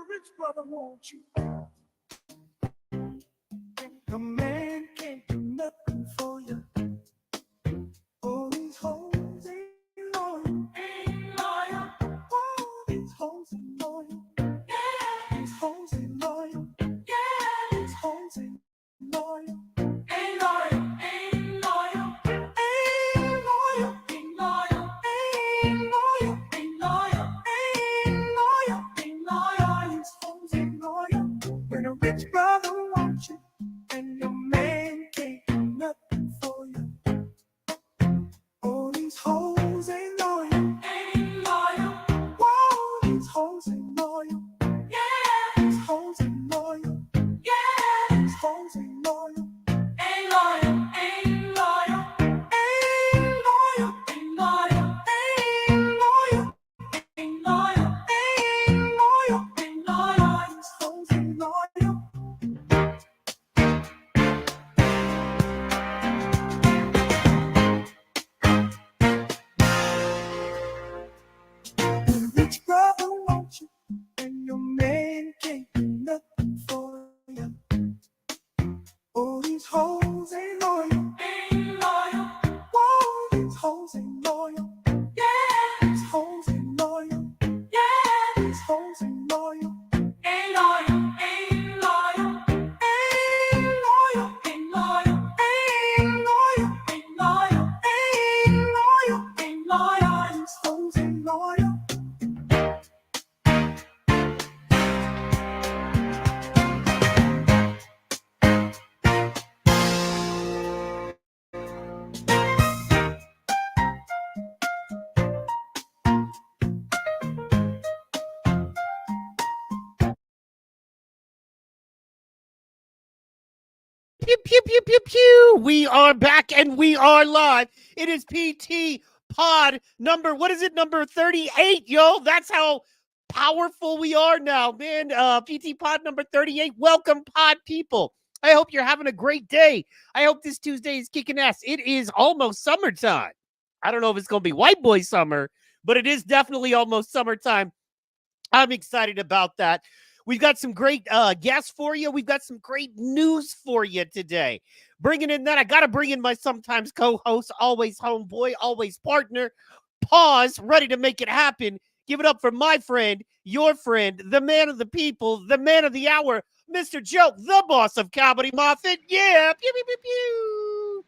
rich brother wants you. The man can't do nothing for you. All these hoes ain't loyal. Ain't loyal. Oh, these hoes ain't loyal. Yeah. These hoes ain't loyal. Yeah. These hoes ain't loyal. Ain't loyal. Ain't loyal. Ain't loyal. Ain't loyal. Ain't loyal. Ain't loyal. Ain't loyal. Ain't loyal. These hoes ain't loyal. When a rich brother wants you and your man can't do nothing for you. All these hoes ain't loyal. Ain't loyal. Whoa, these hoes ain't loyal. Yeah. These hoes ain't loyal. Yeah. These hoes ain't loyal. Ain't loyal. Ain't loyal. Ain't loyal. Ain't loyal. Ain't loyal. Ain't loyal. Ain't loyal. Ain't loyal. These hoes ain't loyal. Rich brother wants you, and your man can't do nothing for you. All these hoes ain't loyal. Ain't loyal. Whoa, these hoes ain't loyal. Yeah. These hoes ain't loyal. Yeah. These hoes ain't loyal. Ain't loyal. Ain't loyal. Ain't loyal. Ain't loyal. Ain't loyal. Ain't loyal. Ain't loyal. Ain't loyal. These hoes ain't loyal. Pew, pew, pew, pew, pew. We are back and we are live. It is PT Pod number, what is it? Number 38, yo. That's how powerful we are now, man. PT Pod number 38. Welcome, Pod people. I hope you're having a great day. I hope this Tuesday is kicking ass. It is almost summertime. I don't know if it's going to be white boy summer, but it is definitely almost summertime. I'm excited about that. We've got some great guests for you. We've got some great news for you today. Bringing in that, I got to bring in my sometimes co-host, always homeboy, always partner, Pause, ready to make it happen. Give it up for my friend, your friend, the man of the people, the man of the hour, Mr. Joe, the boss of Comedy Moffat. Yeah, pew, pew, pew, pew.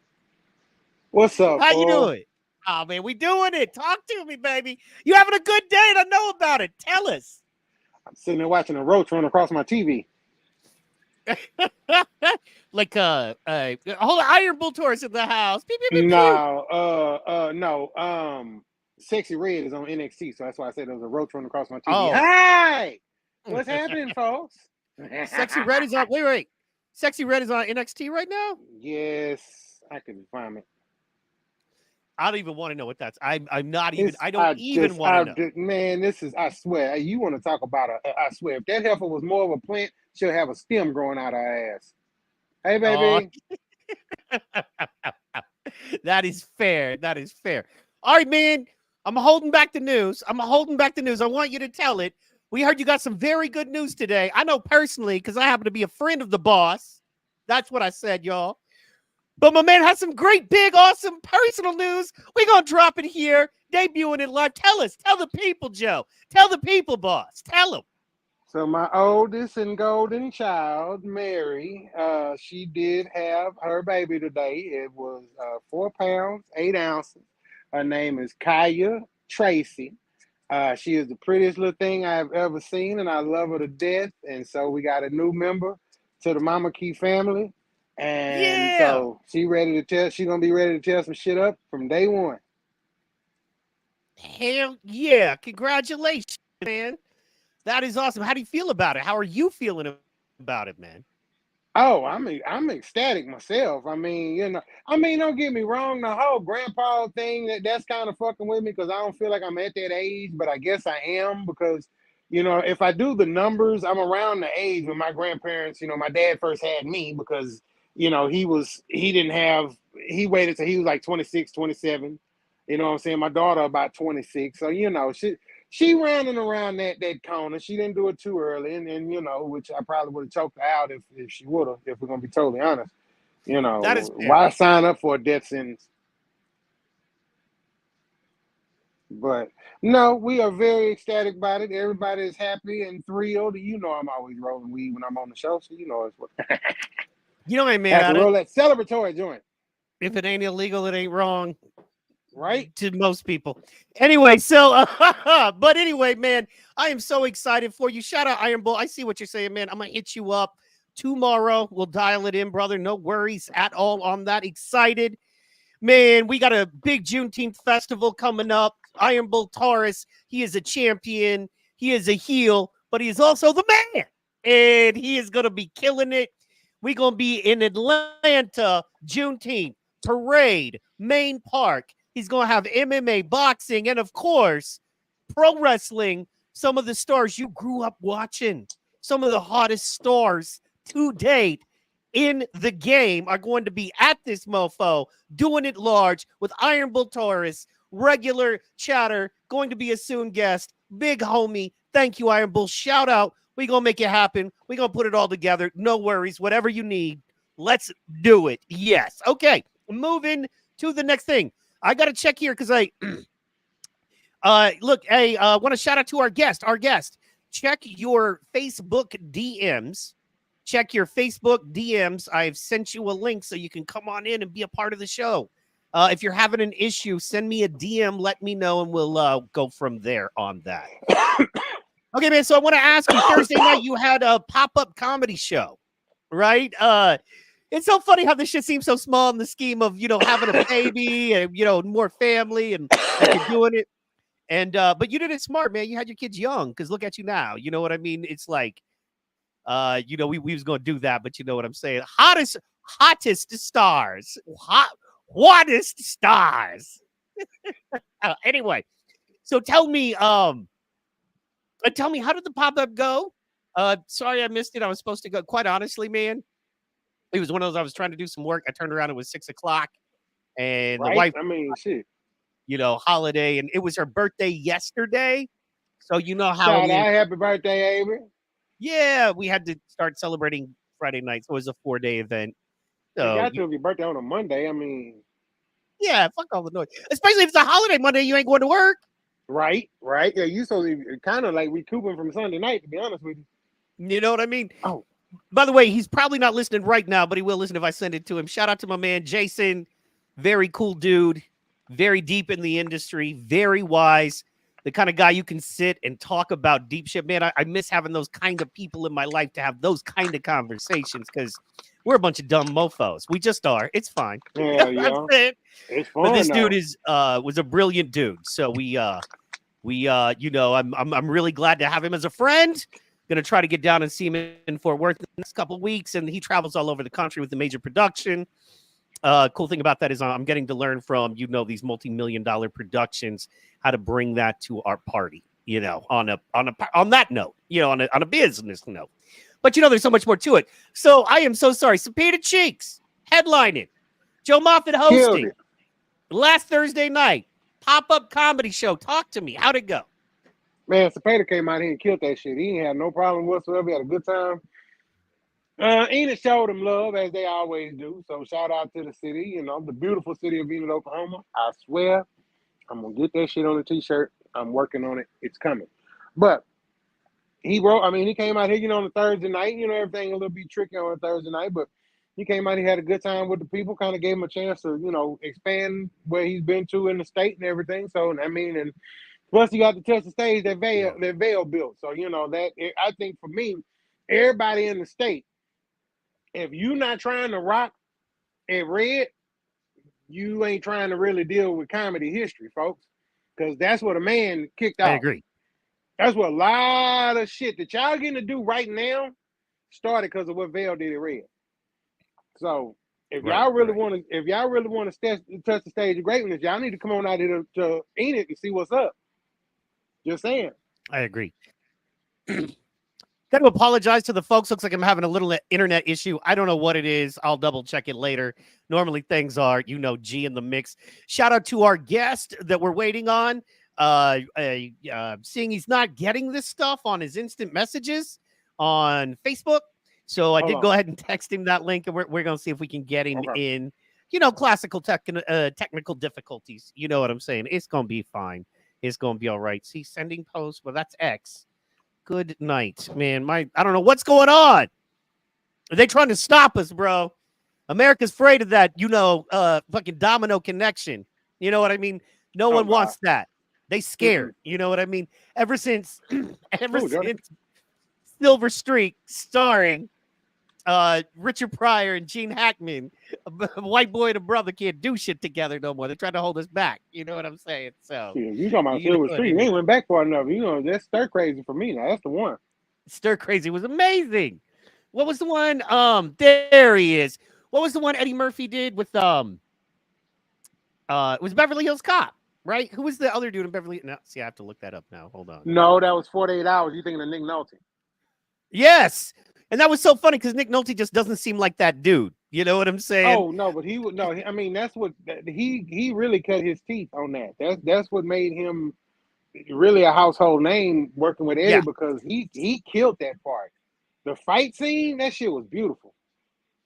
What's up, How you fool? doing? Oh, man, we doing it. Talk to me, baby. You having a good day? I know about it. Tell us. I'm sitting there watching a roach run across my TV. Like whole Iron Bull Taurus in the house. Pew, pew, pew, pew. No. Sexy Red is on NXT, so that's why I said there was a roach run across my TV. Oh. Hi! What's happening, folks? Sexy Red is on. Wait. Sexy Red is on NXT right now? Yes, I can find it. I don't even want to know what that's. I'm not even. I don't even want to know. Man, this is, I swear, you want to talk about I swear, if that heifer was more of a plant, she'll have a stem growing out her ass. Hey, baby. That is fair. That is fair. All right, man. I'm holding back the news. I want you to tell it. We heard you got some very good news today. I know personally because I happen to be a friend of the boss. That's what I said, y'all. But my man has some great, big, awesome personal news. We're going to drop it here, debuting it live. Tell the people, Joe. Tell the people, boss. Tell them. So my oldest and golden child, Mary, she did have her baby today. It was 4 pounds, 8 ounces. Her name is Kaya Tracy. She is the prettiest little thing I've ever seen, and I love her to death. And so we got a new member to the Mama Key family. And so she's going to be ready to tear some shit up from day one. Hell yeah. Congratulations, man. That is awesome. How do you feel about it? How are you feeling about it, man? Oh, I'm ecstatic myself. I mean, don't get me wrong. The whole grandpa thing, that's kind of fucking with me because I don't feel like I'm at that age, but I guess I am because, if I do the numbers, I'm around the age when my grandparents, my dad first had me because, he waited till he was like 26, 27. You know what I'm saying? My daughter about 26. So, she running around that corner. She didn't do it too early, and which I probably would have choked her out if she would have. If we're gonna be totally honest, That is fair. why sign up for a death sentence? But no, we are very ecstatic about it. Everybody is happy and thrilled. I'm always rolling weed when I'm on the show, so it's what. You know what I mean? Have to roll that celebratory joint. If it ain't illegal, it ain't wrong. Right? To most people. Anyway, so, but anyway, man, I am so excited for you. Shout out Iron Bull. I see what you're saying, man. I'm going to hit you up tomorrow. We'll dial it in, brother. No worries at all on that. Excited. Man, we got a big Juneteenth festival coming up. Iron Bull Taurus, he is a champion. He is a heel, but he is also the man. And he is going to be killing it. We're going to be in Atlanta, Juneteenth, Parade, Main Park. He's going to have MMA, boxing, and, of course, pro wrestling. Some of the stars you grew up watching, some of the hottest stars to date in the game are going to be at this mofo, doing it large with Iron Bull Taurus, regular chatter, going to be a soon guest, big homie. Thank you, Iron Bull. Shout out. We're going to make it happen. We're going to put it all together. No worries. Whatever you need, let's do it. Yes. Okay. Moving to the next thing. I got to check here because look, hey, want to shout out to our guest. Check your Facebook DMs. Check your Facebook DMs. I've sent you a link so you can come on in and be a part of the show. If you're having an issue, send me a DM. Let me know, and we'll go from there on that. Okay, man, so I want to ask you, Thursday night you had a pop-up comedy show, right? It's so funny how this shit seems so small in the scheme of, having a baby and, more family and you're doing it. And, but you did it smart, man. You had your kids young because look at you now. You know what I mean? It's like, we was going to do that, but you know what I'm saying? Hottest stars. Hottest stars. Anyway, so tell me, how did the pop-up go? Sorry I missed it. I was supposed to go. Quite honestly, man, it was one of those, I was trying to do some work. I turned around, it was 6:00, and right? The wife, shit. Holiday, and it was her birthday yesterday. So how Shout out, happy birthday, Avery. Yeah, we had to start celebrating Friday night. So it was a 4-day event. So you got to if your birthday on a Monday. Yeah, fuck all the noise. Especially if it's a holiday Monday, you ain't going to work. Right. Yeah, you so kind of like recouping from Sunday night, to be honest with you. You know what I mean? Oh. By the way, he's probably not listening right now, but he will listen if I send it to him. Shout out to my man, Jason. Very cool dude. Very deep in the industry. Very wise. The kind of guy you can sit and talk about deep shit. Man, I miss having those kind of people in my life to have those kind of conversations because we're a bunch of dumb mofos. We just are. It's fine. Yeah, yeah. It's fun. But this dude was a brilliant dude. So I'm really glad to have him as a friend. Going to try to get down and see him in Fort Worth the next couple of weeks. And he travels all over the country with the major production. Cool thing about that is I'm getting to learn from, these multi-million-dollar productions, how to bring that to our party, on that note, on a business note. But, there's so much more to it. So I am so sorry. Cepeda Cheeks headlining. Joe Moffitt hosting. Last Thursday night. Pop-up comedy show. Talk to me. How'd it go? Man, Cepeda came out here and killed that shit. He ain't had no problem whatsoever. He had a good time. Enid showed him love, as they always do. So shout out to the city, the beautiful city of Enid, Oklahoma. I swear, I'm going to get that shit on a T-shirt. I'm working on it. It's coming. But he came out here, on a Thursday night. Everything a little bit tricky on a Thursday night. But he came out, he had a good time with the people, kind of gave him a chance to, expand where he's been to in the state and everything. So, and plus he got to touch the stage that Vail built. So, I think for me, everybody in the state, if you're not trying to rock at Red, you ain't trying to really deal with comedy history, folks. Because that's what a man kicked off. I agree. That's what a lot of shit that y'all getting to do right now started because of what Vail did at Red. So if y'all really want to touch the stage of greatness, y'all need to come on out here to Enid and see what's up. Just saying. I agree. Got to apologize to the folks. Looks like I'm having a little internet issue. I don't know what it is. I'll double check it later. Normally things are, G in the mix. Shout out to our guest that we're waiting on. seeing he's not getting this stuff on his instant messages on Facebook. So I Hold did on. go ahead and text him that link, and we're going to see if we can get him Okay. in, classical technical difficulties. You know what I'm saying? It's going to be fine. It's going to be all right. See, sending posts. Well, that's X. Good night, man. I don't know what's going on. Are they trying to stop us, bro? America's afraid of that, fucking domino connection. You know what I mean? No one wants that. They scared. You know what I mean? Ever since Silver Streak, starring Richard Pryor and Gene Hackman, a white boy and a brother can't do shit together no more. They're trying to hold us back. You know what I'm saying? So you talking about Silver Streak? They went back far enough. That's stir crazy for me now. That's the one. Stir Crazy was amazing. What was the one? There he is. What was the one Eddie Murphy did with it was Beverly Hills Cop, right? Who was the other dude in Beverly? No, see, I have to look that up now. Hold on. No, that was 48 Hours. You thinking of Nick Nolte? Yes, and that was so funny because Nick Nolte just doesn't seem like that dude. You know what I'm saying? Oh no, but he would no. I mean, that's what he really cut his teeth on that. That's what made him really a household name working with Eddie because he killed that part. The fight scene, that shit was beautiful.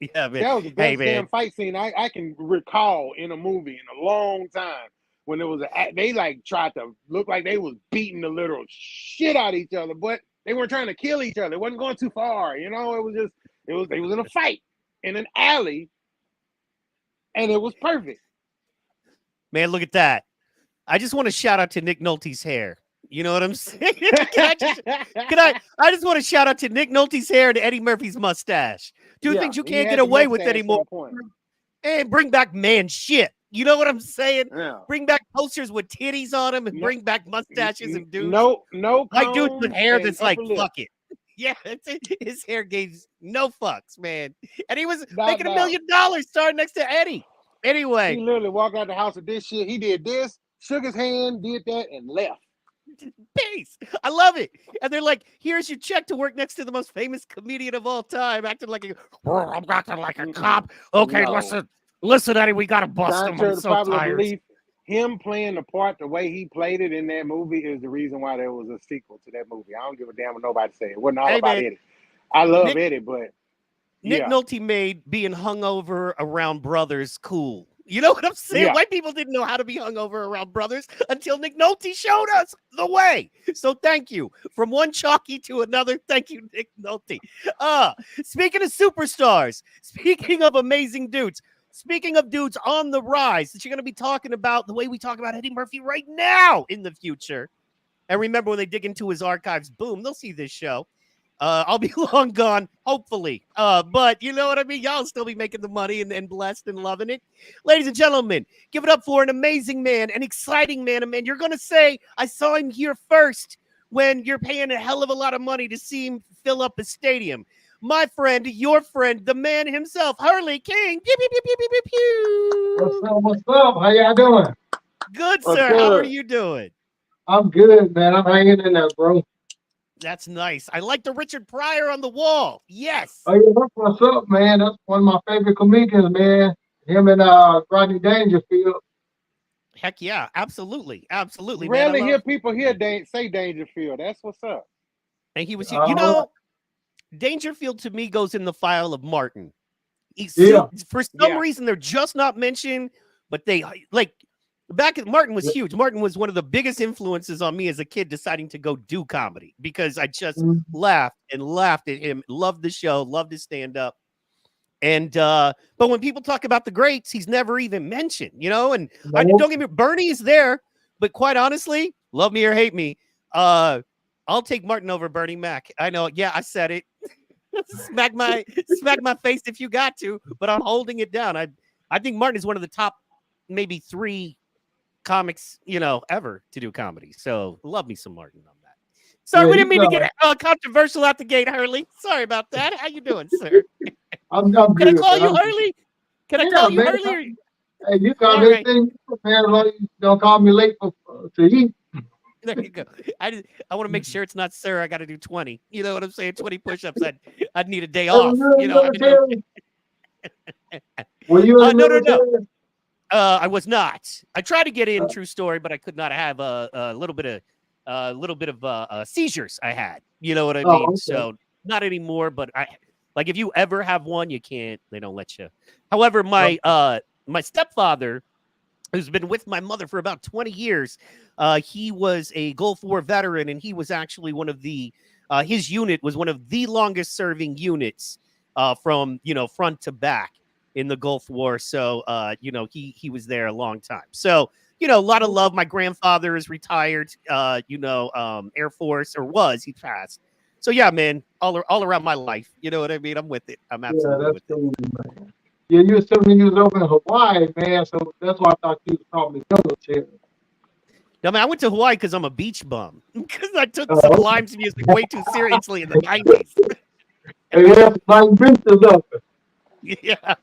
Yeah, man. That was the best damn fight scene I can recall in a movie in a long time. When there was they like tried to look like they was beating the literal shit out of each other, but they weren't trying to kill each other. It wasn't going too far, It was just they was in a fight in an alley, and it was perfect. Man, look at that! I just want to shout out to Nick Nolte's hair. You know what I'm saying? I just want to shout out to Nick Nolte's hair and Eddie Murphy's mustache. Two things you can't get away with anymore. And bring back man shit. You know what I'm saying? Yeah. Bring back posters with titties on them and bring back mustaches and dudes. No, like dudes with hair that's like, fuck it. Yeah, his hair gave no fucks, man. And he was making $1 million starting next to Eddie. Anyway. He literally walked out the house with this shit. He did this, shook his hand, did that, and left. Peace. I love it. And they're like, here's your check to work next to the most famous comedian of all time, acting like I'm acting like a cop. Okay, listen, Eddie, we gotta bust him. I'm so tired. Him playing the part the way he played it in that movie is the reason why there was a sequel to that movie. I don't give a damn what nobody said. It wasn't all about Eddie. I love Eddie, but Nick Nolte made being hungover around brothers cool. You know what I'm saying? Yeah. White people didn't know how to be hungover around brothers until Nick Nolte showed us the way. So thank you. From one chalky to another, thank you, Nick Nolte. Speaking of superstars, speaking of amazing dudes, speaking of dudes on the rise that you're going to be talking about the way we talk about Eddie Murphy right now in the future. And remember, when they dig into his archives, boom, they'll see this show. I'll be long gone, hopefully. But you know what I mean? Y'all still be making the money and blessed and loving it. Ladies and gentlemen, give it up for an amazing man, an exciting man, a man. You're going to say, I saw him here first when you're paying a hell of a lot of money to see him fill up a stadium. My friend, your friend, the man himself, HURLEY King. Pew, pew, pew, pew, pew, pew, pew. What's up? How y'all doing? Good, sir. How are you doing? I'm good, man. I'm hanging in there, bro. That's nice. I like the Richard Pryor on the wall. Yes. Oh, yeah, that's what's up, man. That's one of my favorite comedians, man. Him and Rodney Dangerfield. Heck yeah, absolutely. Absolutely, rarely man. Hear people here say Dangerfield. That's what's up. And he was, Dangerfield to me goes in the file of Martin. For some reason, they're just not mentioned, but they like Martin was huge. Martin was one of the biggest influences on me as a kid deciding to go do comedy because I just laughed at him, loved the show, loved his stand up. And but when people talk about the greats, he's never even mentioned, and don't get me, Bernie's there, but quite honestly, love me or hate me, I'll take Martin over Bernie Mac. I know, I said it. smack my face if you got to, but I'm holding it down. I think Martin is one of the top maybe 3 comics, ever to do comedy. So love me some Martin on that. Sorry, we didn't mean to get controversial out the gate, HURLEY. Sorry about that. How you doing, sir? I'm good. Can I call you HURLEY? Can I call you HURLEY? Hey, you call me anything, man. Don't call me late to eat. There you go. I want to make sure it's not sir. I got to do 20. You know what I'm saying? 20 push-ups. I'd need a day off. Were you in the military? No. I was not. I tried to get in, true story, but I could not. Have a little bit of seizures I had. You know what I mean? Okay. So not anymore, but I like if you ever have one, you can't. They don't let you. However, my stepfather, who's been with my mother for about 20 years. He was a Gulf War veteran, and he was actually one of the his unit was one of the longest serving units from front to back in the Gulf War. So he was there a long time. So a lot of love. My grandfather is retired. Air Force, or was. He passed. So yeah, man, all around my life. You know what I mean? I'm with it. I'm absolutely Yeah, with that's it. cool, man. Yeah, you were telling me you was over in Hawaii, man. So that's why I thought you was probably military. No, man, I went to Hawaii because I'm a beach bum. Because I took Oh, Sublime's music way too seriously in the 90s. hey, yeah, nice benches up. Yeah.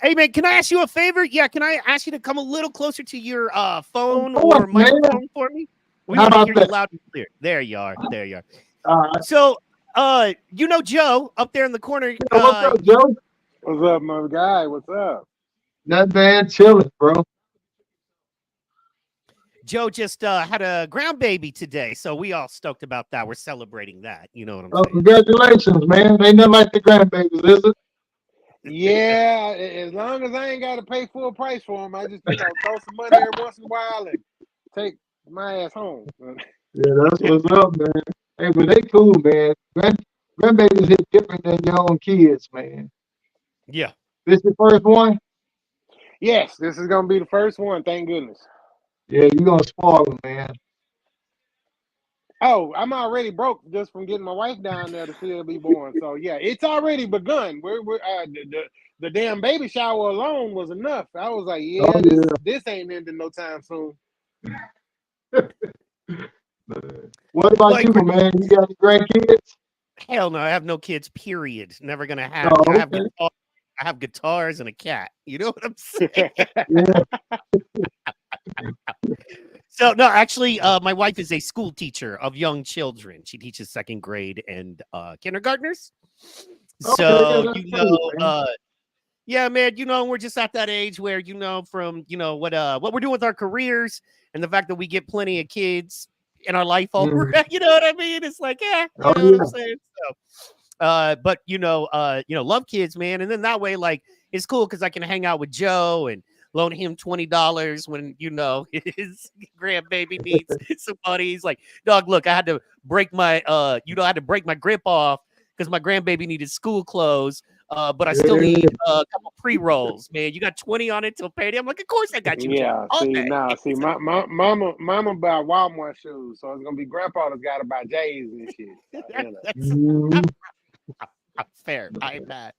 Hey, man, can I ask you a favor? Yeah, can I ask you to come a little closer to your Of phone course, or man. microphone for me? We How want to about hear you that? loud and clear. There you are. There you are. Uh, So, Joe up there in the corner. yeah, what's up, Joe? What's up, my guy? What's up? Not bad, chilling, bro. Joe just had a ground baby today, so we all stoked about that. We're celebrating that. You know what I'm Oh, saying? congratulations, man. Ain't nothing like the grandbabies, is it? Yeah, as long as I ain't got to pay full price for them, I just throw some money every once in a while and take my ass home. Yeah, that's what's up, man. Hey, but they cool, man. Grandbabies hit different than your own kids, man. Yeah. This your first one? Yes, this is gonna be the first one. Thank goodness. Yeah, you gonna spoil them, man. Oh, I'm already broke just from getting my wife down there to see her be born. So yeah, it's already begun. We're the damn baby shower alone was enough. I was like, Oh yeah, yeah. this ain't ending no time soon. What about Like, you, man? You got any grandkids? hell no, I have no kids, period. Never gonna have. Oh, okay. I have guitars and a cat. You know what I'm saying? Yeah. So no, actually, my wife is a school teacher of young children. She teaches second grade and kindergartners. Okay, yeah, So that's cool, man. yeah, man, we're just at that age where from what we're doing with our careers and the fact that we get plenty of kids in our life Mm. already. You know what I mean? It's like, you Oh know what I'm yeah. saying? So but love kids, man. And then that way, like, it's cool because I can hang out with Joe and loan him $20 when his grandbaby needs somebody. He's like, dog, look, I had to break my I had to break my grip off because my grandbaby needed school clothes. But I still Yeah. need a couple pre-rolls, man. You got 20 on it till payday. I'm like, of course I got you, Joe. Yeah, All see day. now, see my mama buy Walmart shoes, so it's gonna be grandpa that's got to buy J's and shit. So, That's Mm. fair. I bet.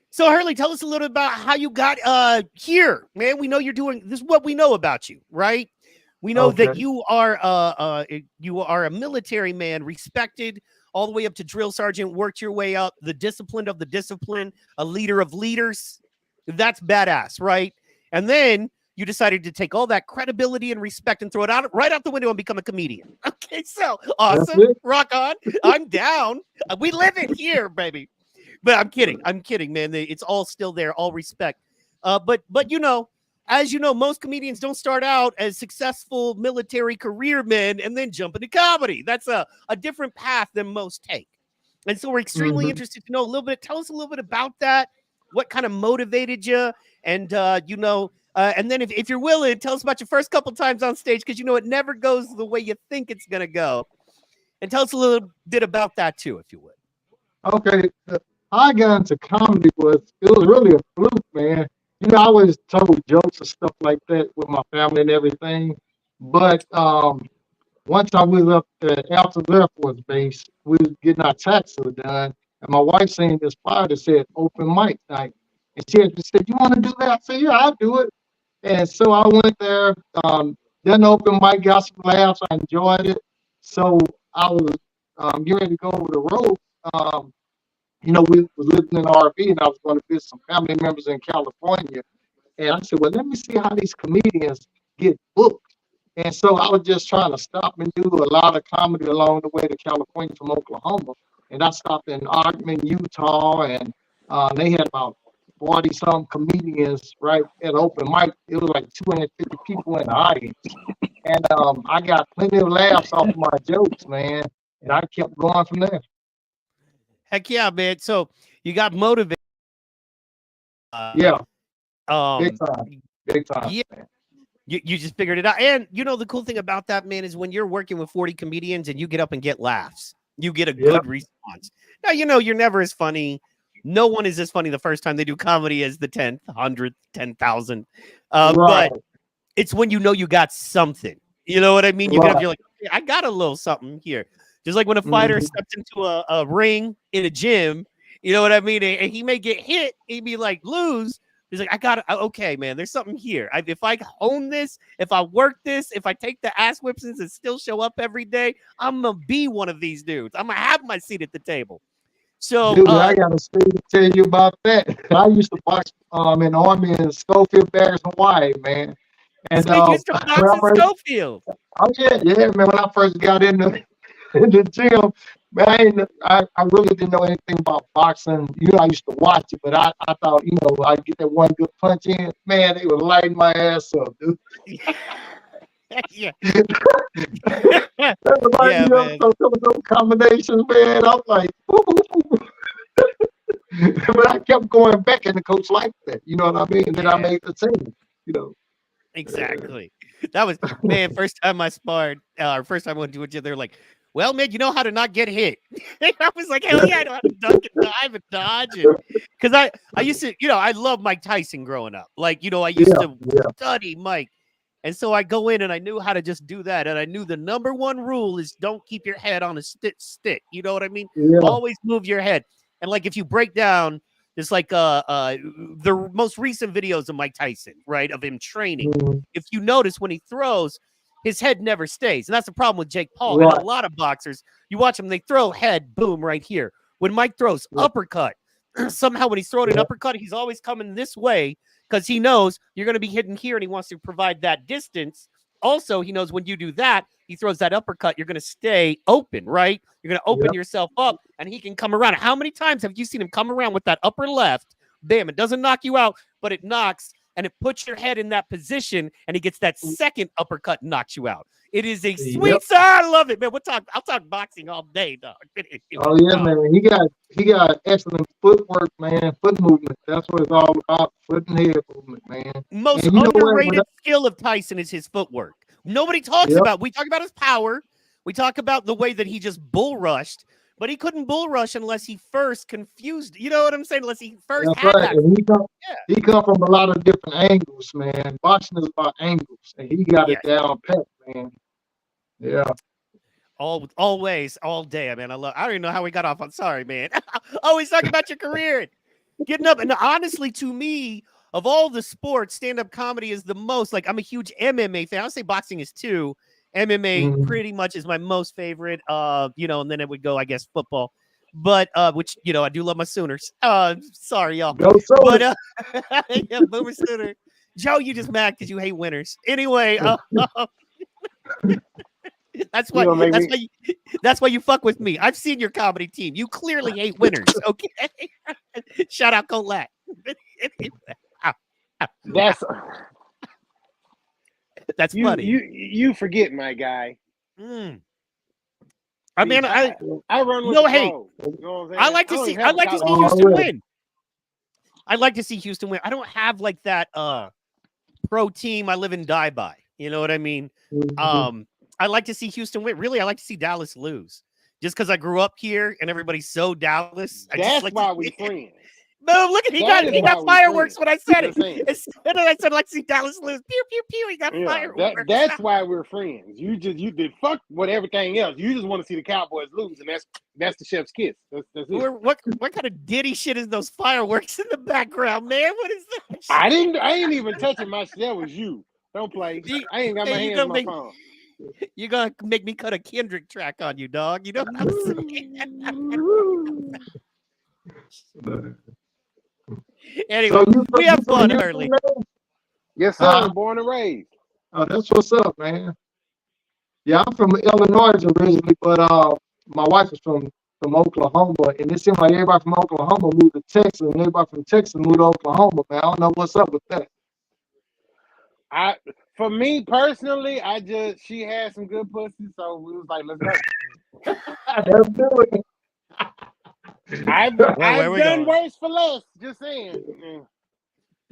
So, Hurley, tell us a little about how you got here, man. We know you're doing this. Is what we know about you, right? We know that Okay. you are a military man, respected all the way up to drill sergeant. Worked your way up, the discipline of the discipline, a leader of leaders. That's badass, right? And then you decided to take all that credibility and respect and throw it out right out the window and become a comedian. Okay, so That's awesome, it. rock on. I'm down. We live it here, baby. But I'm kidding. I'm kidding, man. It's all still there, all respect. But as you know, most comedians don't start out as successful military career men and then jump into comedy. That's a different path than most take. And so we're extremely Hmm. interested to know a little bit. Tell us a little bit about that. What kind of motivated you? And and then if you're willing, tell us about your first couple times on stage because it never goes the way you think it's gonna go. And tell us a little bit about that too, if you would. Okay. How I got into comedy was really a fluke, man. I always told jokes and stuff like that with my family and everything. But once I was up at Altus Air Force Base, we was getting our taxes done, and my wife seen this flyer that said open mic night. And she had just said, "You want to do that?" I said, "Yeah, I'll do it." And so I went there, done the open mic, got some laughs, I enjoyed it. So I was getting ready to go over the road. Um, we was living in an RV, and I was going to visit some family members in California. And I said, well, let me see how these comedians get booked. And so I was just trying to stop and do a lot of comedy along the way to California from Oklahoma. And I stopped in Ogden, Utah, and they had about 40 some comedians right at open mic. It was like 250 people in the audience. And I got plenty of laughs off my jokes, man. And I kept going from there. Heck yeah, man. So you got motivated. Yeah, Um, big time. Big time. yeah, you just figured it out. And you know, the cool thing about that, man, is when you're working with 40 comedians and you get up and get laughs, you get a good response. Now, you know, you're never as funny. No one is as funny the first time they do comedy as the 10th, 100th, 10,000. Right. But it's when you know you got something. You know what I mean? You get up, Right. you're like, "Hey, I got a little something here." Just like when a fighter steps into a ring in a gym, you know what I mean? And he may get hit, he'd be like, lose. He's like, I got it. Okay, man, there's something here. If I own this, if I work this, if I take the ass whippings and still show up every day, I'm going to be one of these dudes. I'm going to have my seat at the table. So, Dude, I got a story to tell you about that. I used to box in the Army in Schofield Barracks, Hawaii, man. And Snake used to box in Schofield. Oh, yeah, man. When I first got in the gym, man, I really didn't know anything about boxing. You know, I used to watch it, but I thought, you know, I'd get that one good punch in. Man, they would lighten my ass up, dude. Yeah. That reminded me of some of those combinations, man. I'm like, ooh. But I kept going back, and the coach liked that. You know what I mean? And then I made the team, you know. Exactly. That was, man, first time I sparred, or first time I went to a gym, they were like, well, man, you know how to not get hit. I was like, hell yeah, I know how to duck and dive and dodge. Because I used to, you know, I love Mike Tyson growing up. Like, you know, I used to study Mike. And so I go in and I knew how to just do that. And I knew the number one rule is don't keep your head on a stick. You know what I mean? Yeah. Always move your head. And like, if you break down, it's like the most recent videos of Mike Tyson, right, of him training. If you notice when he throws, his head never stays. And that's the problem with Jake Paul. Right. And a lot of boxers, you watch them, they throw head, boom, right here. When Mike throws uppercut, somehow when he's throwing an uppercut, he's always coming this way because he knows you're going to be hitting here and he wants to provide that distance. Also, he knows when you do that, he throws that uppercut, you're going to stay open, right? You're going to open yourself up and he can come around. How many times have you seen him come around with that upper left? Bam, it doesn't knock you out, but it knocks and it puts your head in that position and he gets that second uppercut and knocks you out. It is a sweet side. I love it, man. I'll talk boxing all day, dog. Oh yeah, man. He got excellent footwork, man. Foot movement. That's what it's all about. Foot and head movement, man. Most underrated skill of Tyson is his footwork. Nobody talks about. We talk about his power. We talk about the way that he just bull rushed, but he couldn't bull rush unless he first confused. You know what I'm saying? Unless he first had that. And he come from a lot of different angles, man. Boxing is about angles, and he got it down pat, man. Yeah. Always, all day. I mean, I don't even know how we got off. I'm sorry, man. Always talking about your career, getting up. And honestly, to me, of all the sports, stand-up comedy is the most. Like, I'm a huge MMA fan. I'll say boxing is too. MMA pretty much is my most favorite. You know, and then it would go, I guess, football. But which, you know, I do love my Sooners. Sorry, y'all. Go Sooners. But yeah, Boomer Sooner. Joe, you just mad because you hate winners. Anyway, that's why you fuck with me. I've seen your comedy team. You clearly hate winners. Okay. Shout out Colette. That's funny. You forget, my guy. I mean, I run with no the hate. flow. You know what I'm saying? I like to see Houston win. I like to see Houston win. I don't have like that pro team I live and die by. You know what I mean? I like to see Houston win. Really, I like to see Dallas lose. Just because I grew up here and everybody's so Dallas. That's why we friends. No, look at he got fireworks when I said it. I said like see Dallas lose. Pew pew pew. He got fireworks. That's why we're friends. You did fuck with everything else. You just want to see the Cowboys lose, and that's the chef's kiss. That's it. What kind of ditty shit is those fireworks in the background, man? What is that? I ain't even touching my shit. That was you. Don't play. I ain't got my hands on my phone. You're gonna make me cut a Kendrick track on you, dog. You know what I'm saying? Anyway, we have fun, Hurley. Yes, sir. Born and raised. Oh, that's what's up, man. Yeah, I'm from Illinois originally, but my wife is from from Oklahoma, and it seems like everybody from Oklahoma moved to Texas, and everybody from Texas moved to Oklahoma, man. I don't know what's up with that. For me personally, she had some good pussy, so we was like, let's go. Let's do it. I've where we done going? worse for less. Just saying.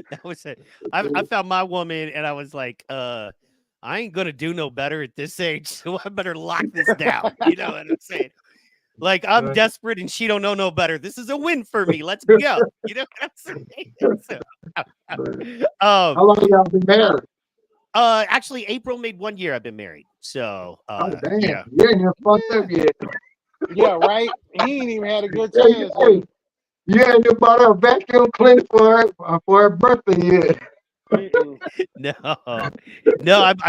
That was it. I found my woman, and I was like, I ain't gonna do no better at this age, so I better lock this down. You know what I'm saying? Like, I'm desperate, and she don't know no better. This is a win for me. Let's go. You know what I'm saying? So, How long y'all been married? actually, April made 1 year I've been married. So, Oh, damn. yeah. You ain't even fucked up yet. Yeah, right. He ain't even had a good chance. Hey, you ain't even bought her a vacuum cleaner for her birthday yet. No, I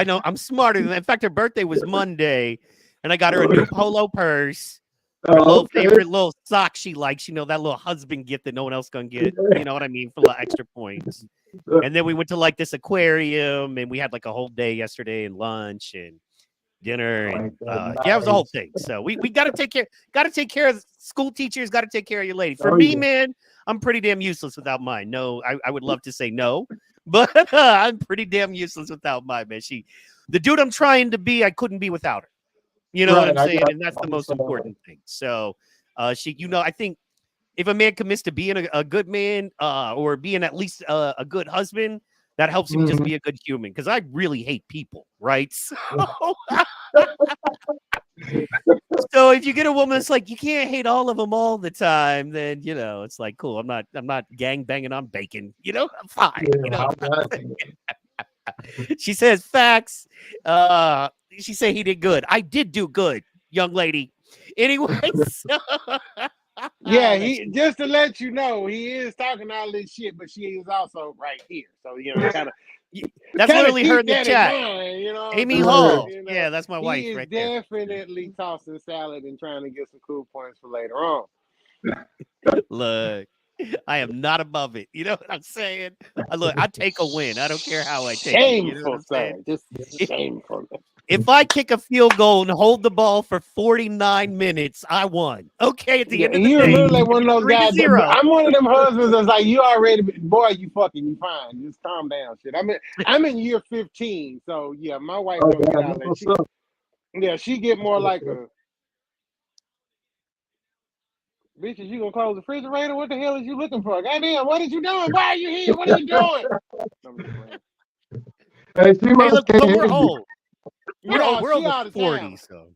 know I'm smarter than that. In fact, her birthday was Monday, and I got her a new polo purse, her favorite little sock she likes. You know, that little husband gift that no one else gonna get. You know what I mean, for a little extra points. And then we went to like this aquarium, and we had like a whole day yesterday, and lunch and dinner, and yeah, it was a whole thing. So we gotta take care of school teachers, gotta take care of your lady. For me, man, I'm pretty damn useless without mine. No, I would love to say no, but I'm pretty damn useless without mine, man. The dude I'm trying to be, I couldn't be without her. You know what I'm saying? And that's the most important thing. So I think if a man commits to being a good man, or being at least a good husband, that helps him just be a good human. Because I really hate people, right? So if you get a woman that's like, you can't hate all of them all the time, then it's like, cool. I'm not gang banging on bacon. I'm fine. She says facts. She said he did good. I did do good, young lady. Anyway, so yeah, just to let you know, he is talking all this shit, but she is also right here. So kind of. That's literally her in the chat. Mind, Amy Hall. Yeah, that's my wife right there. He is definitely tossing salad and trying to get some cool points for later on. Look, I am not above it. You know what I'm saying? I take a win. I don't care how I take shameful, it. You know what I'm saying? Just shameful. If I kick a field goal and hold the ball for 49 minutes, I won. Okay, at the end of the day, you're literally one of those guys. I'm one of them husbands that's like, you already, boy, you fucking, you fine. Just calm down, shit. I'm in year 15, so yeah, my wife don't get out there. She get more like a, bitches, you gonna close the refrigerator? What the hell is you looking for? Goddamn, what are you doing? Why are you here? What are you doing? Hey, look, but we're old. We're over 40, so.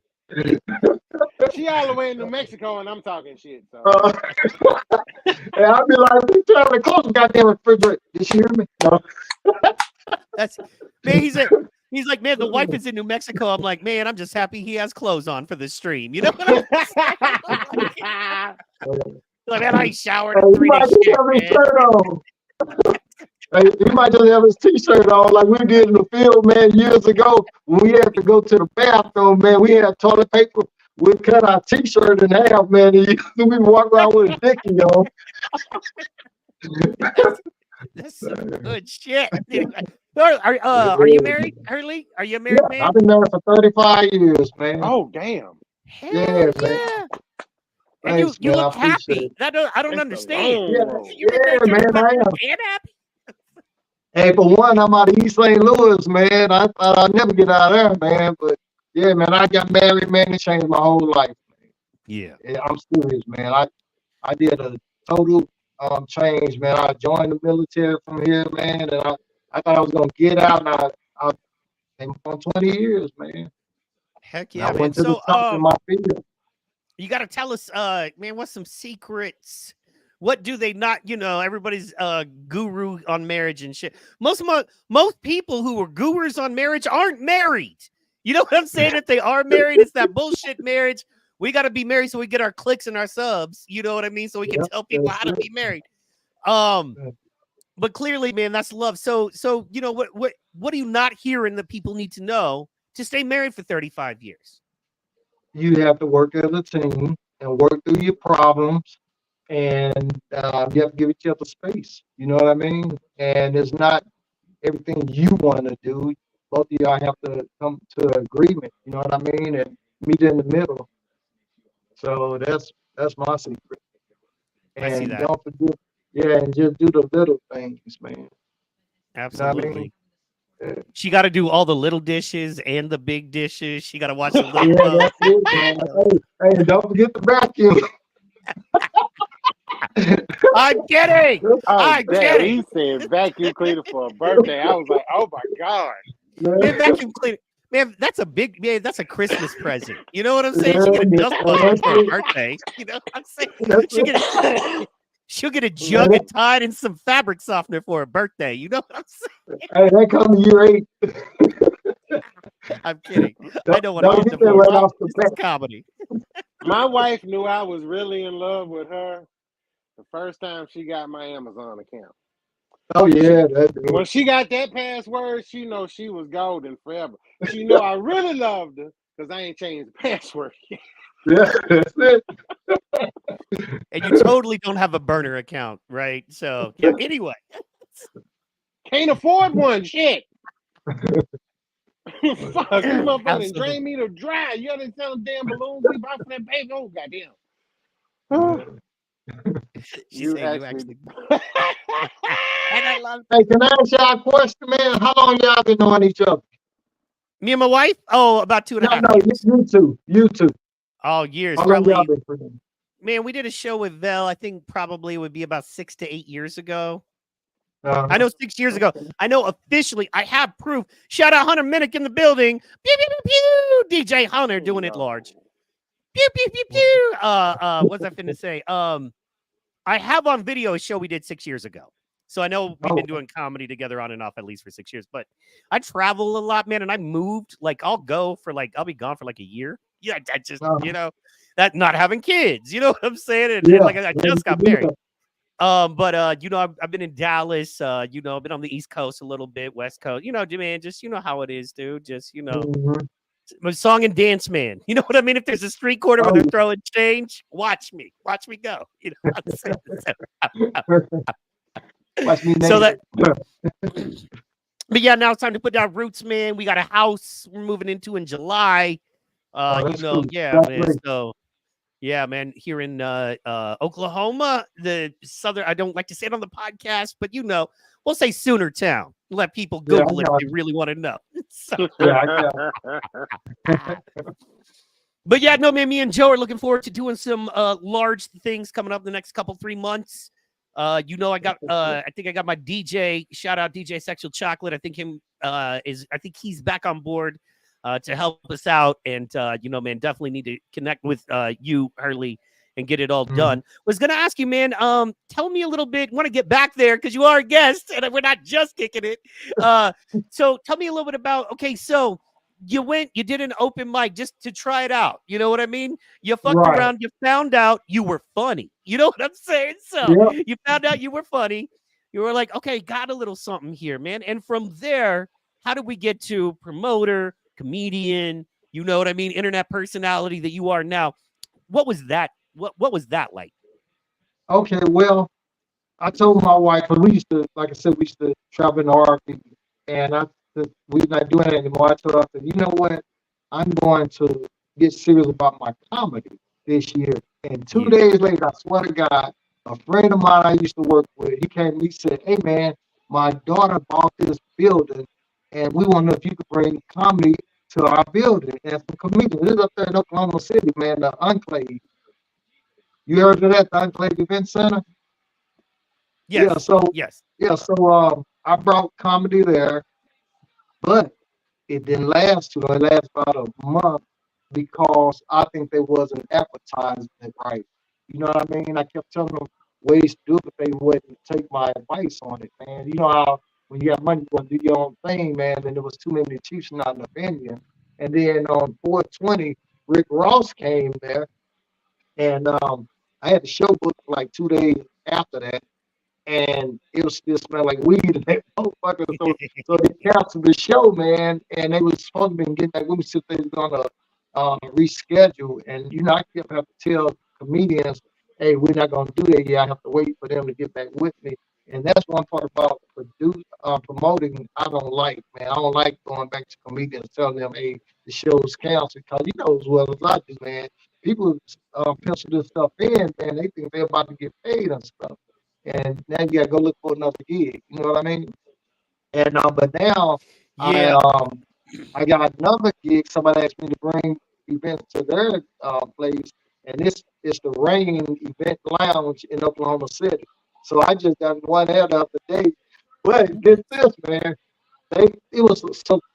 She all the way in New Mexico, and I'm talking shit. So. Hey, I'll be like, trying to close the goddamn refrigerator. Did she hear me? No. That's man. He's like, man, the wife is in New Mexico. I'm like, man, I'm just happy he has clothes on for the stream. You know what I'm saying? Like, man, I showered in 3 days. Hey, he might just have his t-shirt on like we did in the field, man, years ago when we had to go to the bathroom, man. We had toilet paper. We cut our t-shirt in half, man, and we walk around with a dickie on. That's some good shit. Are you married, Hurley? Are you a married man? I've been married for 35 years, man. Oh, damn. Hell yeah. Man. And thanks, you look happy. I don't understand. Yeah, man, I am. Happy. Hey, for one, I'm out of East St. Louis, man. I thought I'd never get out of there, man. But yeah, man, I got married, man. It changed my whole life. Yeah, I'm serious, man. I did a total change, man. I joined the military from here, man, and I thought I was gonna get out, and I came for 20 years, man. Heck yeah, I went to the top of my field. You got to tell us, man, what's some secrets? What do they not, everybody's guru on marriage and shit. Most people who are gurus on marriage aren't married. You know what I'm saying? If they are married, it's that bullshit marriage. We got to be married so we get our clicks and our subs. You know what I mean? So we can tell people how to be married. But clearly, man, that's love. So what do you not hearing that people need to know to stay married for 35 years? You have to work as a team and work through your problems. And you have to give each other space. You know what I mean? And it's not everything you want to do. Both of y'all have to come to an agreement. You know what I mean? And meet in the middle. So that's That's my secret. I see And that. don't forget, yeah, and just do the little things, man. You know what I mean? Absolutely. Yeah, She got to do all the little dishes and the big dishes. She got to watch the little yeah, pups. that's it, man. Hey, and don't forget the vacuum. I'm kidding. Oh, I'm damn. kidding. He said vacuum cleaner for a birthday. I was like, oh my God. Man, vacuum cleaner. Man, that's a big man. That's a Christmas present. You know what I'm saying? She Yeah, get a dustbuster that's for her it. birthday. You know what I'm saying? That's She get it. she'll get a Man, jug and Tide and some fabric softener for her birthday. You know what I'm saying? hey, that comes year 8. I'm kidding. I Don't, don't want to don't get get that divorced. right My, off the This is bat. comedy. my wife knew I was really in love with her the first time she got my Amazon account. Oh She, yeah, that's when it. she got that password, she know she was golden forever. She know I really loved her because I ain't changed the password yet. Yeah, that's it. And you totally don't have a burner account, right? So yeah. Anyway, Can't afford one. Shit. Fuck, this motherfucker done absolutely. drained me to dry. You understand them damn balloons we bought for that baby? Oh, goddamn. She You said you actually. actually. And I love Hey, can I ask y'all a question, man? How long y'all been knowing each other? me and my wife. Oh, about two and a No, half no, years. you two. Oh, years. How long y'all Probably. been friends? Man, we did a show with Vel. I think probably would be about 6 to 8 years ago. I Uh-huh. know 6 years ago. Okay. I know officially. I have proof. Shout out Hunter Minnick in the building. Pew, pew, pew, pew. DJ Hunter doing it large. Pew, pew, pew, pew. What's I finna say? I have on video a show we did 6 years ago. So I know we've Oh, been doing comedy together on and off at least for 6 years. But I travel a lot, man, and I moved. Like I'll be gone for like a year. Yeah, I just uh-huh. that not having kids. You know what I'm saying? And Yeah, like I just got yeah. married. But I've been in Dallas. I've been on the East Coast a little bit, West Coast. Man, just how it is, dude. Just Mhm. I'm a song and dance man. You know what I mean? If there's a street corner where Oh, they're throwing change, watch me go. You know what I'm saying? watch me So naked. but yeah, now it's time to put down roots, man. We got a house we're moving into in July. Oh, that's cool. Yeah, That's man. great. So yeah, man, here in Oklahoma, the southern, I don't like to say it on the podcast, but we'll say Sooner Town. Let people Yeah, I Google it if got they you. really want to know. So, Yeah, I got but yeah, no, man, me and Joe are looking forward to doing some large things coming up the next 3 months. I think I got my DJ, shout out DJ Sexual Chocolate. I think he's back on board to help us out. And, man, definitely need to connect with you, Hurley, and get it all done. Was going to ask you, man, tell me a little bit. Want to get back there because you are a guest and we're not just kicking it. So tell me a little bit about, okay, so you did an open mic just to try it out. You know what I mean? You fucked Right. around. You found out you were funny. You know what I'm saying? So Yeah. you found out you were funny. You were like, okay, got a little something here, man. And from there, how do we get to promoter, comedian, you know what I mean? Internet personality that you are now. What was that? What was that like? Okay, well, I told my wife, because we used to, like I said, we used to travel in the RV, and we're not doing it anymore. I told her, I said, you know what? I'm going to get serious about my comedy this year. And 2 days later, I swear to God, a friend of mine I used to work with, he came, he said, hey man, my daughter bought this building, and we want to know if you could bring comedy to our building. And some comedians, this is up there in Oklahoma City, man, the Enclave. You heard of that, the Enclave Event Center? Yeah, Yes. so Yes. I brought comedy there, but it didn't last too long. It lasted about a month because I think they wasn't advertising it right. You know what I mean? I kept telling them ways to do it, but they wouldn't take my advice on it, man. You know how when you have money, you want to do your own thing, man, and there was too many chiefs not an opinion. And then on 420, Rick Ross came there, and I had the show booked for like 2 days after that, and it was still smell like weed in that motherfucker. So they canceled the show, man, and they was supposed to be getting back with me so they was gonna reschedule. And I kept having to tell comedians, hey, we're not gonna do that yet. I have to wait for them to get back with me. And that's one part about promoting I don't like, man. I don't like going back to comedians telling them, hey, the show's canceled, because you know as well as I do, man. people pencil this stuff in, and they think they're about to get paid and stuff. And now you gotta go look for another gig. You know what I mean? And but now I Yeah. um I got another gig. Somebody asked me to bring events to their place, and this is the Rain Event Lounge in Oklahoma City. So I just got one there the other day. But get this, man. It was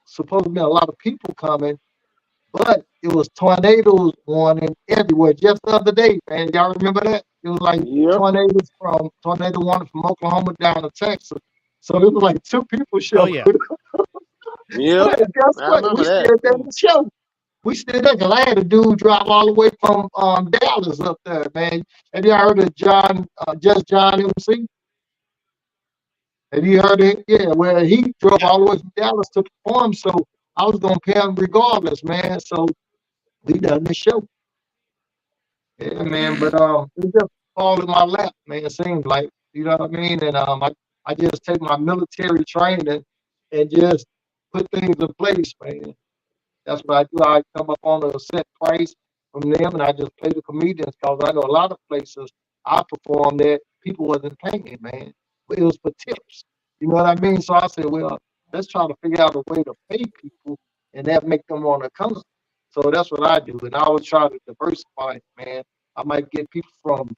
supposed to be a lot of people coming, but it was tornadoes warning everywhere just the other day, man. Y'all remember that? It was like Yep. tornado warning from Oklahoma down to Texas. So it was like two people Oh showed. yeah. Yep. But guess I what? We remember that. still done the show. We still there because I had a dude drive all the way from Dallas up there, man. Have you heard of Just John MC? Have you heard it? Yeah, where he drove all the way from Dallas to perform. So I was gonna pay him regardless, man. So we done the show. Yeah, man. But it just fall in my lap, man. It seems like, you know what I mean? And I just take my military training and just put things in place, man. That's what I do. I come up on a set price from them, and I just pay the comedians because I know a lot of places I perform that people wasn't paying, man. But it was for tips. You know what I mean? So I said, well, let's try to figure out a way to pay people, and that make them want to come. So that's what I do, and I always try to diversify, man. I might get people from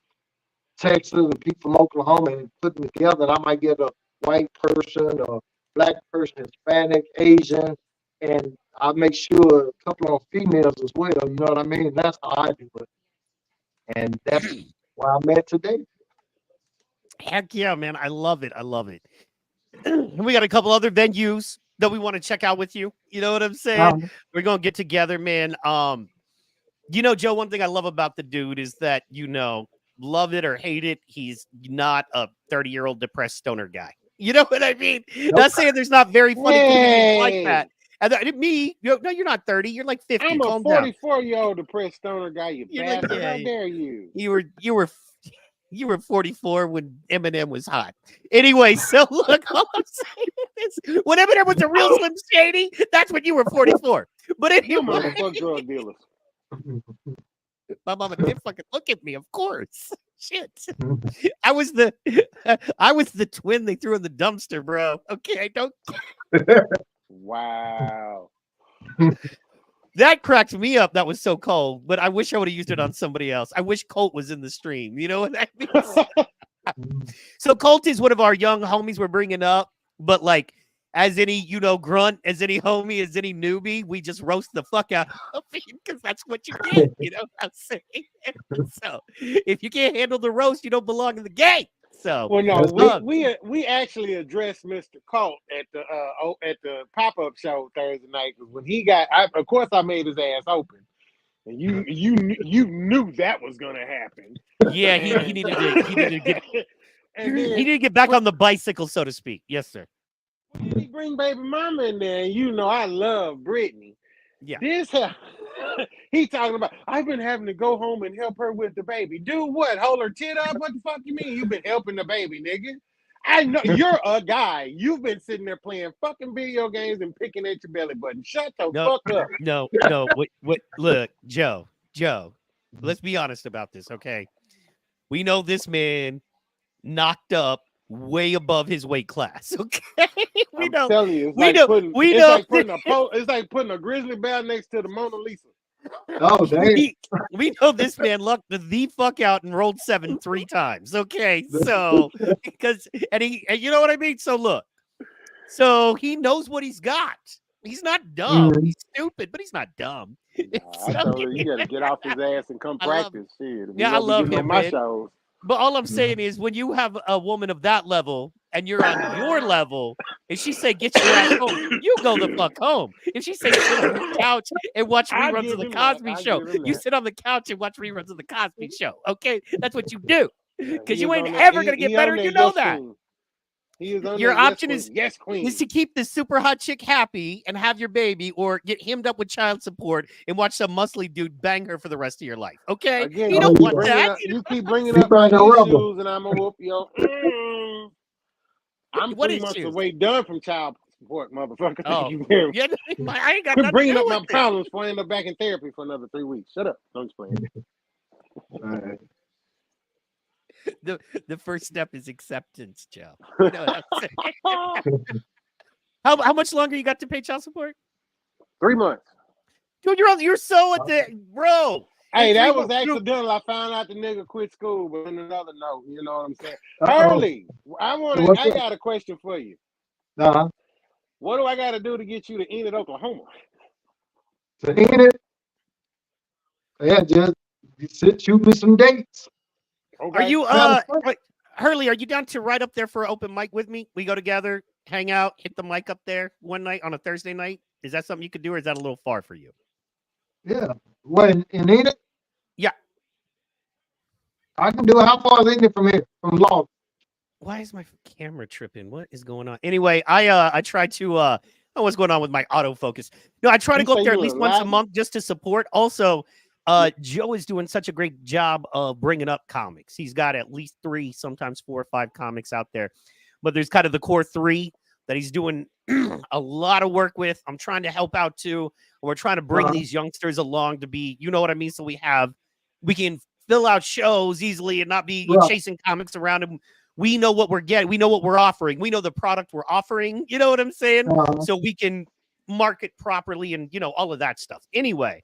Texas and people from Oklahoma and put them together, and I might get a white person, a black person, Hispanic, Asian, and I make sure a couple of females as well. You know what I mean? That's how I do it, and that's where I'm at today. Heck yeah, man. I love it. I love it. And we got a couple other venues that we want to check out with you. You know what I'm saying? Um, We're gonna get together, man. You know, Joe, one thing I love about the dude is that, love it or hate it, he's not a 30-year-old depressed stoner guy. You know what I mean? nope. Not saying there's not very funny comedians like that. Hey, And no, you're not 30. You're like 50. I'm a Calm down. 44-year-old depressed stoner guy, you You're like, bastard. yeah, How dare you? you were 44 when Eminem was hot. Anyway, so look, all I'm saying is when Eminem was a real Slim Shady, that's when you were 44. But You anyway, motherfucker drug dealers. my mama did fucking look at me, of course. Shit. I was the I was the twin they threw in the dumpster, bro. Okay, don't Wow. that cracked me up. That was so cold, but I wish I would have used it on somebody else. I wish Colt was in the stream. You know what that means? So Colt is one of our young homies we're bringing up, but like as any, grunt, as any homie, as any newbie, we just roast the fuck out of him because that's what you get. You know what I'm saying? So if you can't handle the roast, you don't belong in the game. So Well, no, um, we actually addressed Mr. Colt at the pop-up show Thursday night because when he got, of course, I made his ass open, and you knew that was gonna happen. yeah, he needed to get And he then needed to get back on the bicycle, so to speak. Yes, sir. he bring baby mama in there, and I love Brittany. Yeah. This he talking about. I've been having to go home and help her with the baby. Do what? Hold her tit up? What the fuck you mean? You've been helping the baby, nigga. I know you're a guy. You've been sitting there playing fucking video games and picking at your belly button. Shut the No, fuck up. no. What? Look, Joe. Let's be honest about this, okay? We know this man knocked up way above his weight class. Okay, I'm telling you, it's like putting a grizzly bear next to the Mona Lisa. Oh, damn. We know this man lucked the fuck out and rolled 7 3 times. Okay, so and you know what I mean. So look, so he knows what he's got. He's not dumb. He's stupid, but he's not dumb. I told her you got to get off his ass and come practice. Shit, yeah, I love him, my man. shows. But all I'm saying is when you have a woman of that level and you're on your level, if she say get your ass home, you go the fuck home. If she say sit on the couch and watch reruns of the Cosby Show, you sit on the couch and watch reruns of the Cosby Show. Okay, that's what you do because you ain't ever gonna get better. You know that. Your option is to keep this super hot chick happy and have your baby, or get hemmed up with child support and watch some muscly dude bang her for the rest of your life. Okay, again, you don't want that. You keep bringing up my issues, and I'm gonna whoop your. I'm What 3 months issues? away done from child support, motherfucker. Thank Oh, you very much. yeah, I ain't got Quit nothing to bringing do up my with it. problems before I end up back in therapy for another 3 weeks. Shut up. Don't explain. Right. The first step is acceptance, Joe. You know what I'm saying? How much longer you got to pay child support? 3 months. Dude, you're so at the bro. Hey, in 3 that was months, dude, accidental. I found out the nigga quit school, but on another note, you know what I'm saying? Uh-oh. Hurley, What's I up? got a question for you. Uh-huh. What do I got to do to get you to Enid, Oklahoma? To end it, yeah, just shoot me some dates. Okay. are you Matter of fact, wait, Hurley, are you down to ride up there for an open mic with me? We go together, hang out, hit the mic up there one night on a Thursday night. Is that something you could do, or is that a little far for you? yeah. What in Enid? Yeah. I can do it. How far is Enid from here? From Law? Why is my camera tripping? What is going on? Anyway, I try to oh, what's going on with my autofocus? No, I try to You go up say there at you least a once a live? month just to support. Also, Joe is doing such a great job of bringing up comics. He's got at least 3, sometimes 4 or 5 comics out there, but there's kind of the core 3 that he's doing a lot of work with. I'm trying to help out too. We're trying to bring these youngsters along to be, you know what I mean? So we can fill out shows easily and not be Right. chasing comics around. And we know what we're getting. We know what we're offering. We know the product we're offering. You know what I'm saying? Uh-huh. So we can market properly and, you know, all of that stuff. Anyway,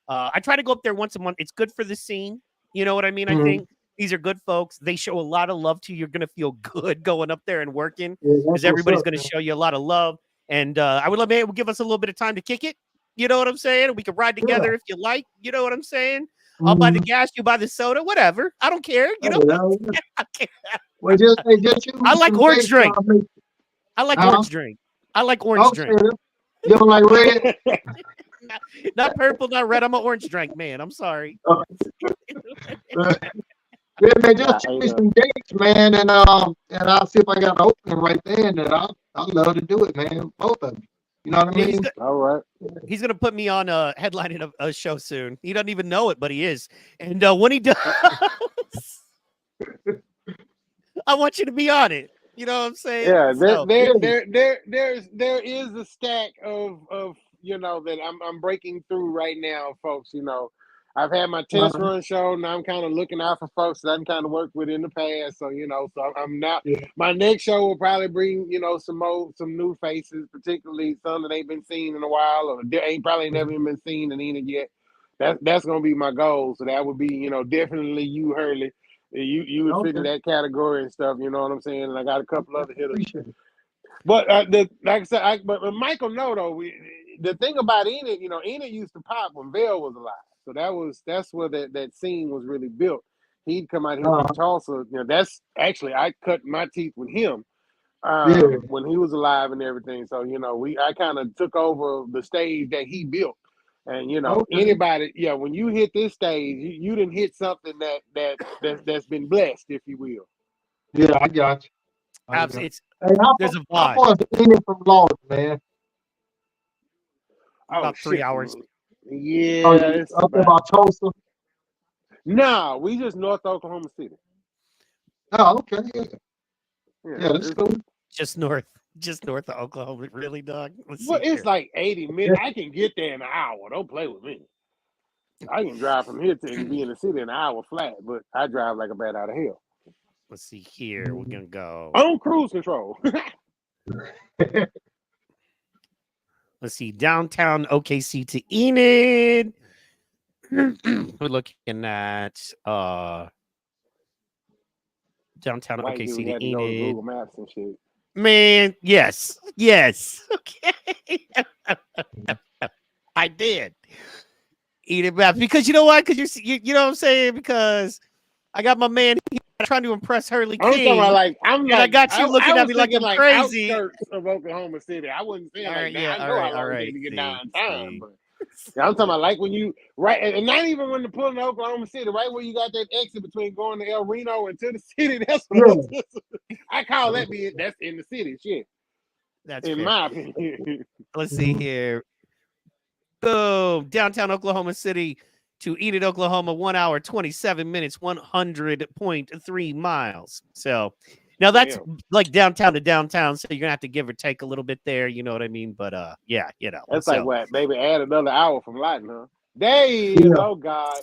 I try to go up there once a month. It's good for the scene. You know what I mean? I Mhm. think these are good folks. They show a lot of love to you. You're going to feel good going up there and working Yeah, that's because what's everybody's up, going to man. show you a lot of love. And I would love maybe give us a little bit of time to kick it. You know what I'm saying? We could ride Yeah. together if you like. You know what I'm saying? I'll buy the gas, you buy the soda, whatever. I don't care. You know, I care. Well, just shoot me I like some orange dates. drink. I like orange drink. I like orange Okay. drink. You don't like red? Not purple, not red. I'm an orange drink man. I'm sorry. Yeah, man, just Nah, shoot ain't me no. some dates, man, and I'll see if I got an opening right there, and then I'll love to do it, man. Both of them. You know what I Yeah, mean? All right. he's gonna put me on headlining a show soon. He doesn't even know it, but he is. And when he does, I want you to be on it. You know what I'm saying? Yeah, So there is a stack of you know that I'm breaking through right now, folks. You know, I've had my test Uh, run show. Now I'm kind of looking out for folks that I've kind of worked with in the past. So you know, so I'm not. yeah. My next show will probably bring some new faces, particularly some that ain't been seen in a while or ain't probably never even been seen in Enid yet. That's gonna be my goal. So that would be definitely you, Hurley. You would fit in Okay. that category and stuff. You know what I'm saying? And I got a couple other hitters. Appreciate it. But like I said, but Michael know though, the thing about Enid, Enid used to pop when Bell was alive. So that's where that scene was really built. He'd come out here Uh, from Tulsa. That's actually I cut my teeth with him yeah. when he was alive and everything. So I kind of took over the stage that he built. And Okay. anybody, when you hit this stage, you didn't hit something that's been blessed, if you will. Yeah, I got you. I got you. it's Hey, there's a how vibe. far is the ending from Lawrence, man? About Oh 3 shit! hours. Yeah, Oh, it's up there about by Tulsa? no. We just north Oklahoma City. Oh, okay. Yeah, Yeah, yeah, that's cool. Just north of Oklahoma. Really, dog? Let's well, see it's here. like 80 Yeah. minutes. I can get there in an hour. Don't play with me. I can drive from here to and be in the city in an hour flat, but I drive like a bat out of hell. Let's see here. We're gonna go. On cruise control. Let's see. Downtown OKC to Enid. We're looking at downtown White OKC dude to had to go to Enid. Google Maps and shit. Man, yes. Okay. I did. Enid Maps. Because you know what? Because you know what I'm saying? Because I got my man here trying to impress Hurley I'm talking about King. And I got you I looking at was me like thinking I'm like crazy. outskirts of Oklahoma City. I wasn't saying All like right, that. yeah, I know how all long it right. takes to get See. downtown, but I'm talking about like when you and not even when to pull into Oklahoma City, right where you got that exit between going to El Reno and to the city. That's what Yeah. I call that that's in the city, shit. That's In fair. my opinion. Let's see here. Boom. Downtown Oklahoma City to Enid, Oklahoma, 1 hour, 27 minutes, 100.3 miles. So Now that's Damn. like downtown to downtown, so you're gonna have to give or take a little bit there. You know what I mean? But yeah, you know. That's like So what? Maybe add another hour from Latin, huh? There he is. Yeah. Oh God.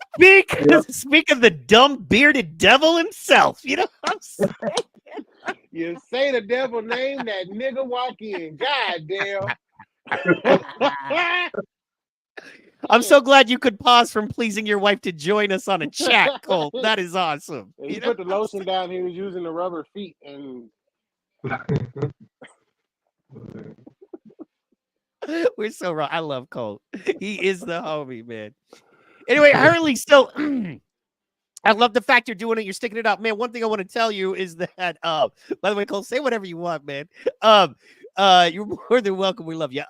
speak of the dumb bearded devil himself. You know what I'm saying? You say the devil name, that nigga walk in. God damn. I'm so glad you could pause from pleasing your wife to join us on a chat, Colt. That is awesome. He You know? put the lotion down. He was using the rubber feet, and We're so wrong. I love Colt. He is the homie, man. Anyway, Hurley, so I love the fact you're doing it. You're sticking it out, man. One thing I want to tell you is that, by the way, Cole, say whatever you want, man. You're more than welcome. We love you.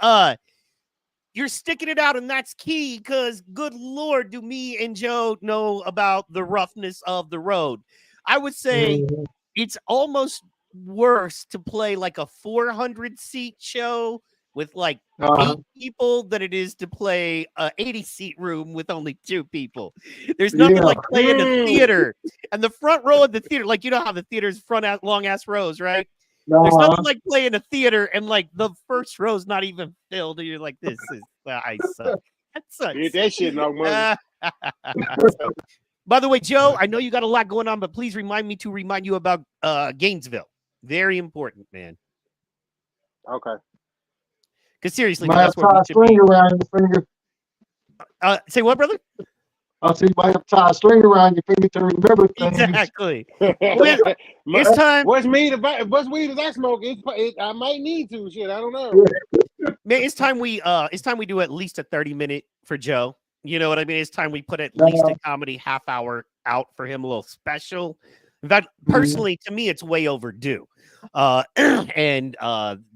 You're sticking it out, and that's key because, good Lord, do me and Joe know about the roughness of the road. I would say it's almost worse to play like a 400-seat show with like 8 people than it is to play a 80-seat room with only 2 people. There's nothing like playing a theater and the front row of the theater. Like, you know how the theater's front long ass rows, right? There's nothing like playing a theater and like the first row's not even filled. And you're like, this is, I suck. That sucks. get that shit no money. So, by the way, Joe, I know you got a lot going on, but please remind me to remind you about Gainesville. Very important, man. Okay. Because seriously, might man, have that's where to tie we a should be. string around your finger. Say what, brother? I see you might have to tie a string around your finger to remember things. Exactly. It's time. What's weed as I smoke? I might need to. Shit, I don't know. Man, it's time we do at least a 30-minute for Joe. You know what I mean? It's time we put at least a comedy half hour out for him, a little special. In fact, personally, to me, it's way overdue. And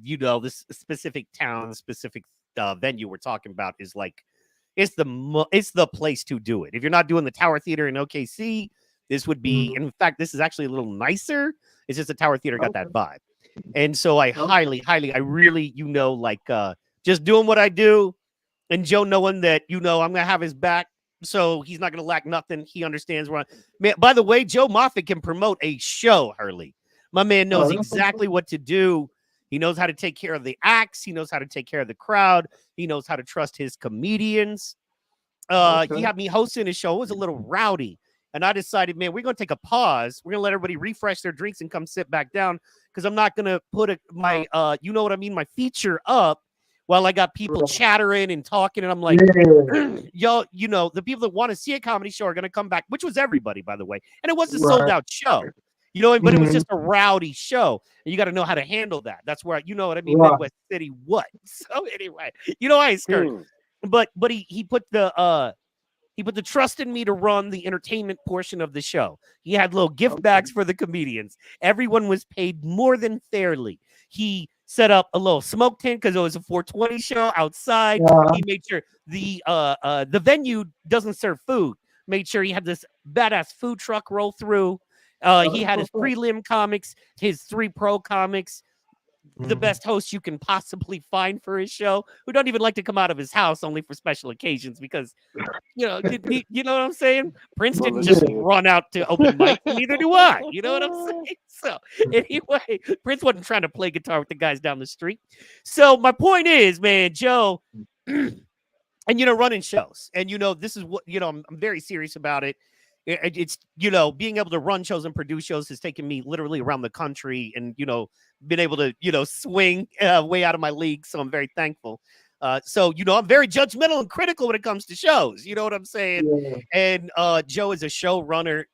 you know, this specific town, specific venue we're talking about is like it's the place to do it. If you're not doing the Tower Theater in OKC, this would be. In fact, this is actually a little nicer. It's just the Tower Theater got that vibe. And so I highly, I really, you know, like just doing what I do and Joe knowing that, you know, I'm going to have his back. So he's not going to lack nothing. He understands where man, by the way, Joe Moffat can promote a show, Hurley. My man knows exactly what to do. He knows how to take care of the acts. He knows how to take care of the crowd. He knows how to trust his comedians. He had me hosting his show. It was a little rowdy. And I decided, man, we're going to take a pause. We're going to let everybody refresh their drinks and come sit back down because I'm not going to put my, you know what I mean, my feature up while I got people chattering and talking. And I'm like, y'all, you know, the people that want to see a comedy show are going to come back, which was everybody, by the way. And it was a sold out show, you know, but it was just a rowdy show. And you got to know how to handle that. That's where, you know what I mean? Midwest City, what? So anyway, you know, I ain't scared. But he put the trust in me to run the entertainment portion of the show. He had little gift bags for the comedians. Everyone was paid more than fairly. He set up a little smoke tent because it was a 420 show outside. He made sure the venue doesn't serve food. Made sure he had this badass food truck roll through. He had his prelim comics, his 3 pro comics. The best host you can possibly find for his show, who don't even like to come out of his house only for special occasions because, you know, you know what I'm saying? Prince didn't just run out to open mic, neither do I. You know what I'm saying? So anyway, Prince wasn't trying to play guitar with the guys down the street. So my point is, man, Joe, and, you know, running shows. And, you know, this is what, you know, I'm very serious about it. It's, you know, being able to run shows and produce shows has taken me literally around the country and, you know, been able to, you know, swing way out of my league. So I'm very thankful. So, you know, I'm very judgmental and critical when it comes to shows. You know what I'm saying? And Joe is a showrunner,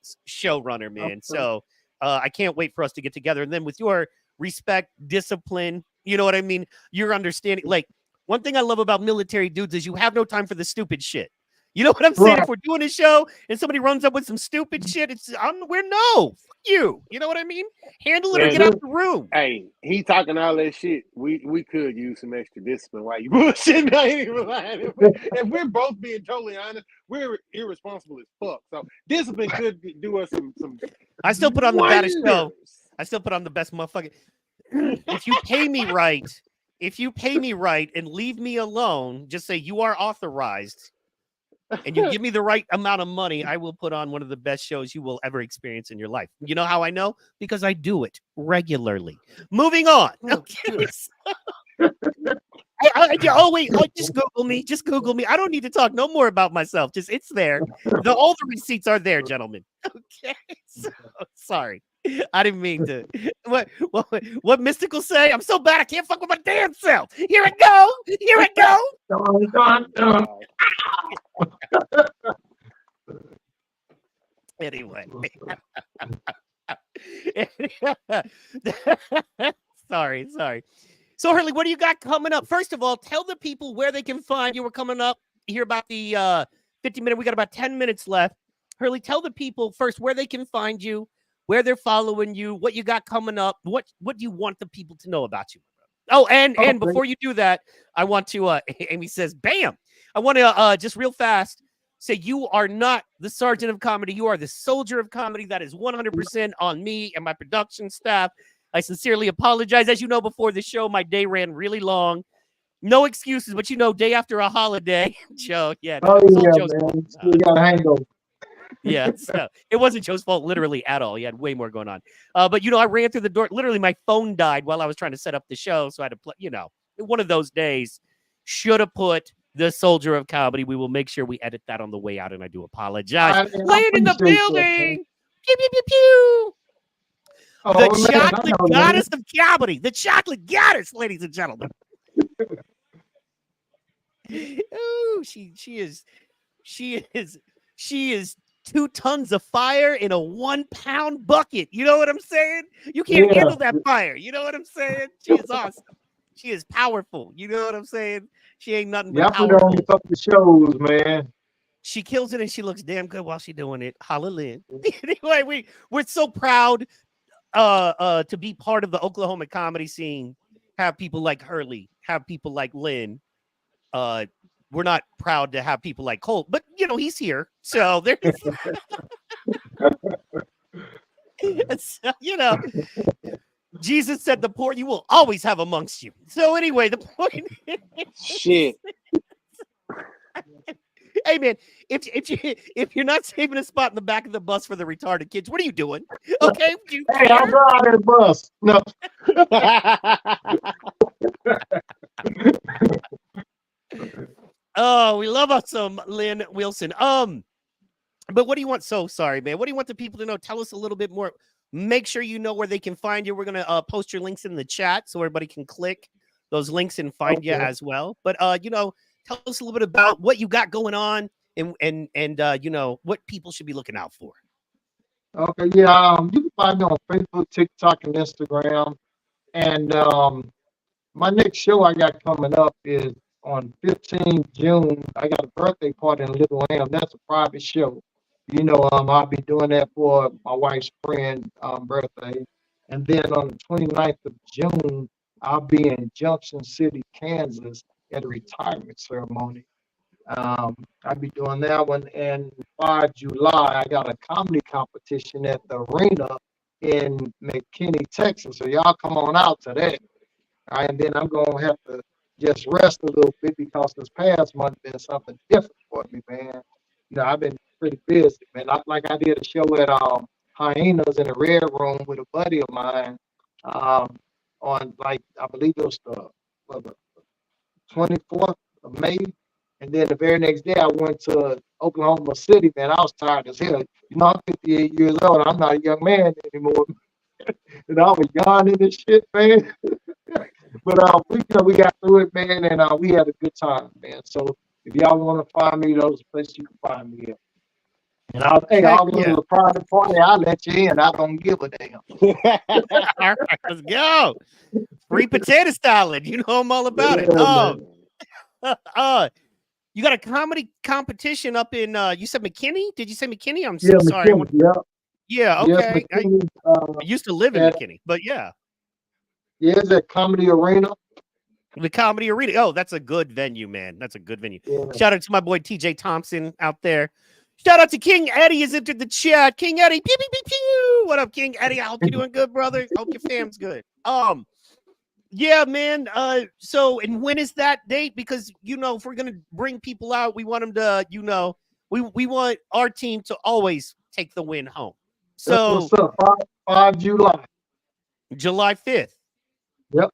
man. So I can't wait for us to get together. And then with your respect, discipline, you know what I mean? Your understanding. Like, one thing I love about military dudes is you have no time for the stupid shit. You know what I'm saying? If we're doing a show and somebody runs up with some stupid shit, fuck you. You know what I mean? Handle it or get out the room. Hey, he talking all that shit. We could use some extra discipline while you bullshitting. I ain't even lying. If we're both being totally honest, we're irresponsible as fuck. So discipline could do us some. I still put on the baddest show. I still put on the best motherfucking. If you pay me right and leave me alone, just say you are authorized. and you give me the right amount of money, I will put on one of the best shows you will ever experience in your life. You know how I know? Because I do it regularly. Moving on. Okay. Just Google me. Just Google me. I don't need to talk no more about myself. Just it's there. All the receipts are there, gentlemen. Okay. So, sorry. I didn't mean to. What Mystical say? I'm so bad I can't fuck with my damn self. Here it go. Here it go. Anyway. Sorry. So, Hurley, what do you got coming up? First of all, tell the people where they can find you. We're coming up here about the 50-minute. We got about 10 minutes left. Hurley, tell the people first where they can find you, where they're following you, what you got coming up. What do you want the people to know about you? Oh, and before you do that, I want to, Amy says, bam. I want to just real fast say you are not the sergeant of comedy. You are the soldier of comedy. That is 100% on me and my production staff. I sincerely apologize. As you know, before the show, my day ran really long. No excuses, but day after a holiday, Joe, yeah. Joe's man. You got a hangover. Yeah, so it wasn't Joe's fault literally at all. He had way more going on. But, I ran through the door. Literally, my phone died while I was trying to set up the show, so I had to play, one of those days. Should have put the soldier of comedy. We will make sure we edit that on the way out, and I do apologize. Laying in the building. Pew, pew, pew, pew. The chocolate goddess of comedy. The chocolate goddess, ladies and gentlemen. Oh, she is 2 tons of fire in a 1-pound bucket. You know what I'm saying? You can't handle that fire. You know what I'm saying? She is awesome. She is powerful. You know what I'm saying? She ain't nothing but powerful. Put on a couple of shows, man. She kills it and she looks damn good while she's doing it. Hallelujah. Anyway, we're so proud to be part of the Oklahoma comedy scene. Have people like Hurley, have people like Lynn. We're not proud to have people like Colt, but he's here. So there's Jesus said the poor you will always have amongst you. So anyway, the point shit. Hey man, if you're not saving a spot in the back of the bus for the retarded kids, what are you doing? Okay, hey, I'll drive that bus. No. Oh, we love us some Lynn Wilson. But what do you want? So sorry, man. What do you want the people to know? Tell us a little bit more. Make sure you know where they can find you. We're gonna post your links in the chat so everybody can click those links and find you as well. But tell us a little bit about what you got going on and what people should be looking out for. Okay, yeah. You can find me on Facebook, TikTok, and Instagram. And my next show I got coming up is on 15 June. I got a birthday party in Little Lamb. That's a private show. I'll be doing that for my wife's friend birthday. And then on the 29th of June, I'll be in Junction City, Kansas at a retirement ceremony. I'll be doing that one. And 5 July, I got a comedy competition at the arena in McKinney, Texas. So y'all come on out to that. All right, and then I'm going to have to just rest a little bit because this past month been something different for me, man. I've been pretty busy, man. I did a show at Hyenas in the Red Room with a buddy of mine on, I believe it was the 24th of May. And then the very next day, I went to Oklahoma City, man. I was tired as hell. I'm 58 years old. I'm not a young man anymore. And I was yawning and shit, man. But we got through it, man, and we had a good time, man. So if y'all want to find me, those places you can find me at. And I'll go to the private party. I'll let you in. I don't give a damn. All right, let's go. Free potato salad. I'm all about it. You got a comedy competition up in you said McKinney? Did you say McKinney? I'm so sorry. McKinney, yeah, okay. Yes, McKinney, I used to live in McKinney, but yeah. Yeah, it's at Comedy Arena. The Comedy Arena. Oh, that's a good venue, man. That's a good venue. Yeah. Shout out to my boy TJ Thompson out there. Shout out to King Eddie has entered the chat. King Eddie, pew, pew, pew, pew. What up, King Eddie? I hope you're doing good, brother. Hope your fam's good. Yeah, man. So, and when is that date? Because if we're gonna bring people out, we want them to, we want our team to always take the win home. That's So, what's up. 5 July. July 5th. Yep.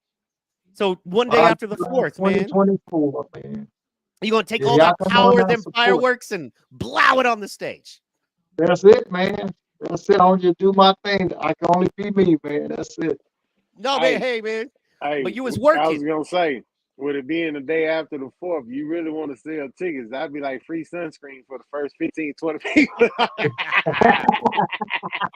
So one day 5 after the July 4th, man. 2024, man. You gonna take Yeah, all y'all that come on power, out and them support. fireworks, and blow it on the stage. That's it, man. That's it. I'll just do my thing. I can only be me, man. That's it. No, man. Hey, Hey, man. But hey, you was I was working. gonna say, with it being the day after the 4th, you really want to sell tickets? That'd be like free sunscreen for the first 15, 20 people.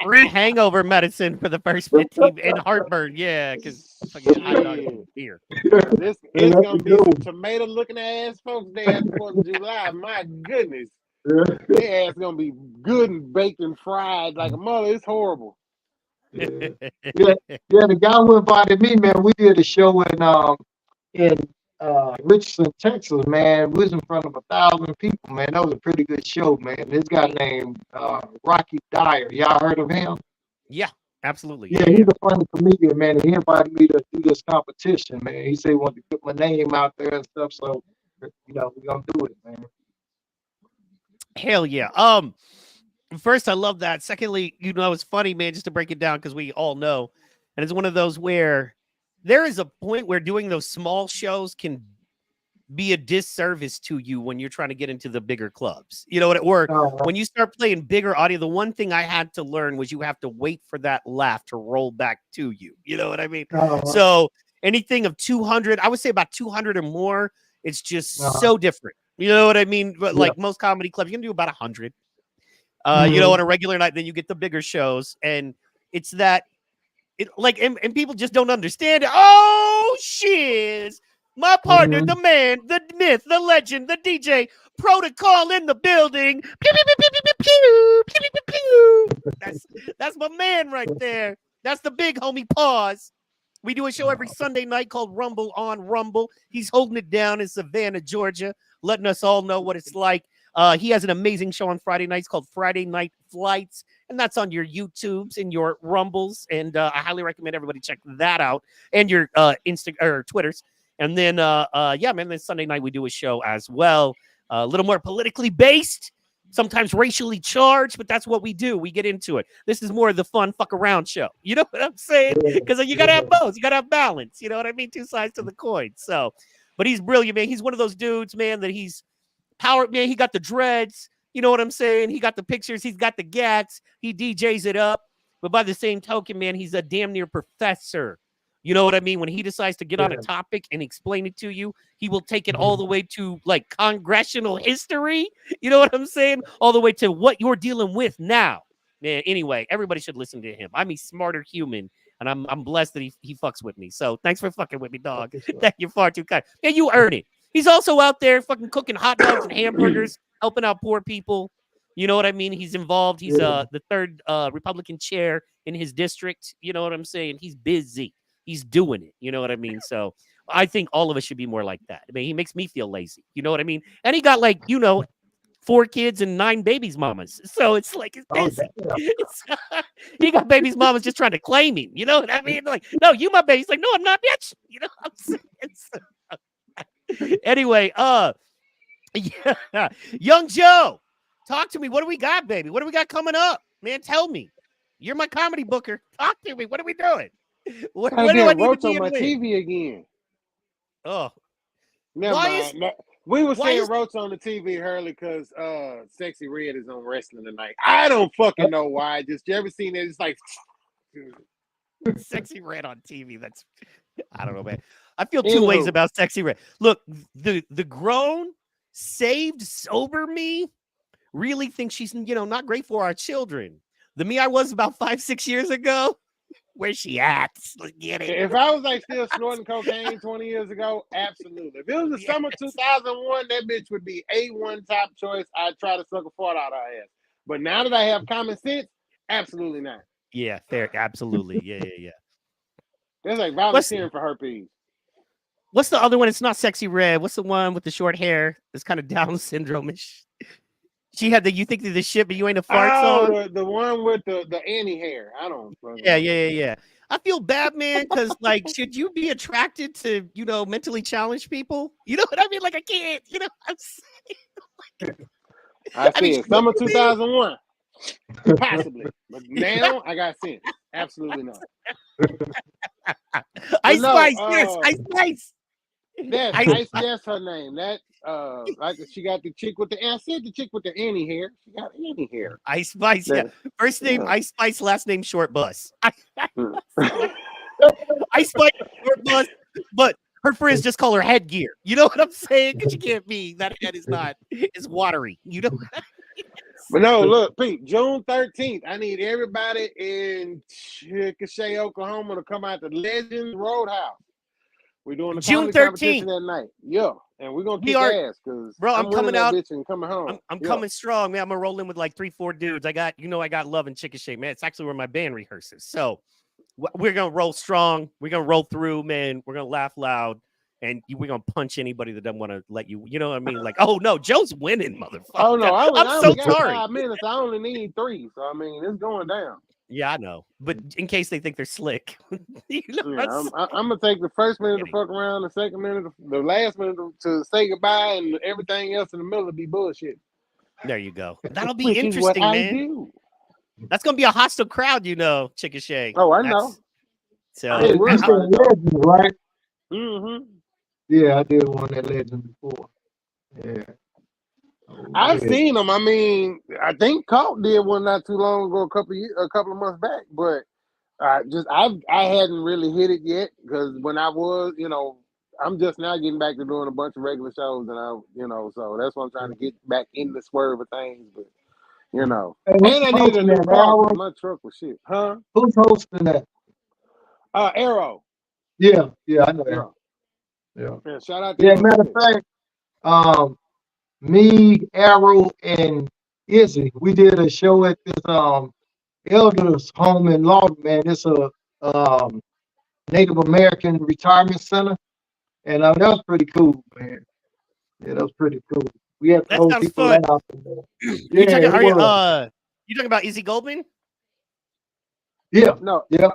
Free hangover medicine for the first 15 and heartburn. Yeah, because fucking hot dog Shit. beer. Cause it's And it's that's gonna the be some goal. tomato looking ass folks there at the 4th of July. My goodness. Yeah. Their ass gonna be good and baked and fried like a mother. It's horrible. Yeah. Yeah. Yeah. The guy who invited me, man, we did a show in Richardson, Texas, man. We was in front of 1,000 people, man. That was a pretty good show, man. This guy named Rocky Dyer. Y'all heard of him? Yeah, absolutely. Yeah, he's a funny comedian, man. And he invited me to do this competition, man. He said he wanted to put my name out there and stuff. So, we're gonna do it, man. Hell yeah. First, I love that. Secondly, it's funny, man, just to break it down because we all know, and it's one of those where there is a point where doing those small shows can be a disservice to you when you're trying to get into the bigger clubs. Or when you start playing bigger audio, the one thing I had to learn was you have to wait for that laugh to roll back to you. You know what I mean? So anything of 200, I would say about 200 or more, it's just so different. You know what I mean? But like most comedy clubs, you can do about 100. On a regular night, then you get the bigger shows, and it's that and people just don't understand it. Oh shit. My partner, the man, the myth, the legend, the DJ, Protocol in the building. Pew, pew, pew, pew, pew, pew, pew, pew, pew, pew. That's my man right there. That's the big homie Pause. We do a show every Sunday night called Rumble on Rumble. He's holding it down in Savannah, Georgia, letting us all know what it's like. He has an amazing show on Friday nights called Friday Night Flights, and that's on your YouTubes and your Rumbles. And I highly recommend everybody check that out, and your Insta or Twitters. And then, yeah, man, this Sunday night we do a show as well, a little more politically based, sometimes racially charged, but that's what we do. We get into it. This is more of the fun fuck around show. You know what I'm saying? Because you got to have both. You got to have balance. You know what I mean? Two sides to the coin. So, but he's brilliant, man. He's one of those dudes, man, that he's power, man. He got the dreads. You know what I'm saying? He got the pictures. He's got the gats. He DJs it up. But by the same token, man, he's a damn near professor. You know what I mean? When he decides to get on a topic and explain it to you, he will take it all the way to like congressional history. You know what I'm saying? All the way to what you're dealing with now. Man, anyway, everybody should listen to him. I'm a smarter human, and I'm blessed that he fucks with me. So thanks for fucking with me, dog. Thank you, far too kind. Man, you earn it. He's also out there fucking cooking hot dogs and hamburgers, helping out poor people. You know what I mean? He's involved. He's the third Republican chair in his district. You know what I'm saying? He's busy. He's doing it. You know what I mean? So I think all of us should be more like that. I mean, he makes me feel lazy. You know what I mean? And he got 4 kids and 9 babies mamas. So it's like it's busy. He got babies mamas just trying to claim him. You know what I mean? Like, no, you my baby. He's like, no, I'm not, bitch. You know what I'm saying? Anyway, yeah. Young Joe, talk to me. What do we got, baby? What do we got coming up? Man, tell me. You're my comedy booker. Talk to me. What are we doing? What do I need to be on my in TV again. Oh, Never mind. We were saying Roach on the TV, Hurley, because Sexy Red is on wrestling tonight. I don't fucking know why. Just you ever seen it? It's like Sexy Red on TV. That's I don't know, man. I feel two ways about Sexy Red. Look, the grown, saved, sober me really thinks she's not great for our children. The me I was about 5-6 years ago. Where's she at? Let's get it. If I was like still snorting cocaine 20 years ago, absolutely. If it was the summer 2001, that bitch would be A1 top choice. I'd try to suck a fart out of her ass. But now that I have common sense, absolutely not. Yeah, fair. Absolutely. Yeah. That's like volunteering for herpes. What's the other one? It's not Sexy Red. What's the one with the short hair? It's kind of Down syndrome-ish. She had you think of the shit, but you ain't a fart song. The one with the Annie hair. I don't. Yeah. I feel bad, man, because like, should you be attracted to, mentally challenged people? You know what I mean? Like, I can't, I I mean, said would summer you be? 2001, possibly, but now I got sense. Absolutely not. But Ice no, Spice, yes, Ice Spice. that's Ice Ice. Spice. That's her name. That like she got the chick with the. I said the chick with the Annie hair. She got Annie hair. Ice Spice, yeah. That, First name yeah. Ice Spice, last name Short Bus. Hmm. Ice Spice, Short Bus, but her friends just call her Headgear. You know what I'm saying? Because she can't be. That head is not. It's watery. You know. But no, look, Pete, June 13th, I need everybody in Chickasha, Oklahoma to come out to Legends Roadhouse. We're doing the June comedy competition 13th. that night. Yeah. And we're going to We kick are, ass because bro. I'm I'm winning coming that out. bitch and coming home. I'm Yeah. coming strong, man. I'm gonna roll in with like 3-4 dudes. I got Love and Chickasha, man. It's actually where my band rehearses. So we're gonna roll strong. We're gonna roll through, man. We're gonna laugh loud, and we're gonna punch anybody that doesn't want to let you. You know what I mean? Like, oh no, Joe's winning, motherfucker. Oh, no, I I'm only so got sorry. 5 minutes. I only need 3. So, I mean, it's going down. Yeah, I know. But in case they think they're slick, Yeah, I'm going to take the first minute to fuck around, the second minute, the last minute to say goodbye, and everything else in the middle will be bullshit. There you go. That'll be Which is what interesting, I man. do. That's gonna be a hostile crowd, Chickasha. Oh, I know. So I ain't You worried said about it, though. Legend, right? Mm-hmm. Yeah, I did one that Legend before. Yeah. Oh, I've yeah. seen them. I mean, I think Colt did one not too long ago, a couple of months back. But I hadn't really hit it yet because when I was, I'm just now getting back to doing a bunch of regular shows, and so that's why I'm trying to get back in the swerve of things. But Hey, and who's I need a hosting new that, car Arrow? because my truck was shit, huh? Who's hosting that? Arrow. Yeah, I know Yeah. that. Yeah. Shout out to Yeah, him matter too. of fact, me, Arrow, and Izzy, we did a show at this elders home in Lawton, man. It's a Native American retirement center, and that was pretty cool, man. Yeah, that was pretty cool. We had that old sounds people fun. laugh. Yeah, You talking? it was. You talking about Izzy Goldman? Yeah, No, yeah,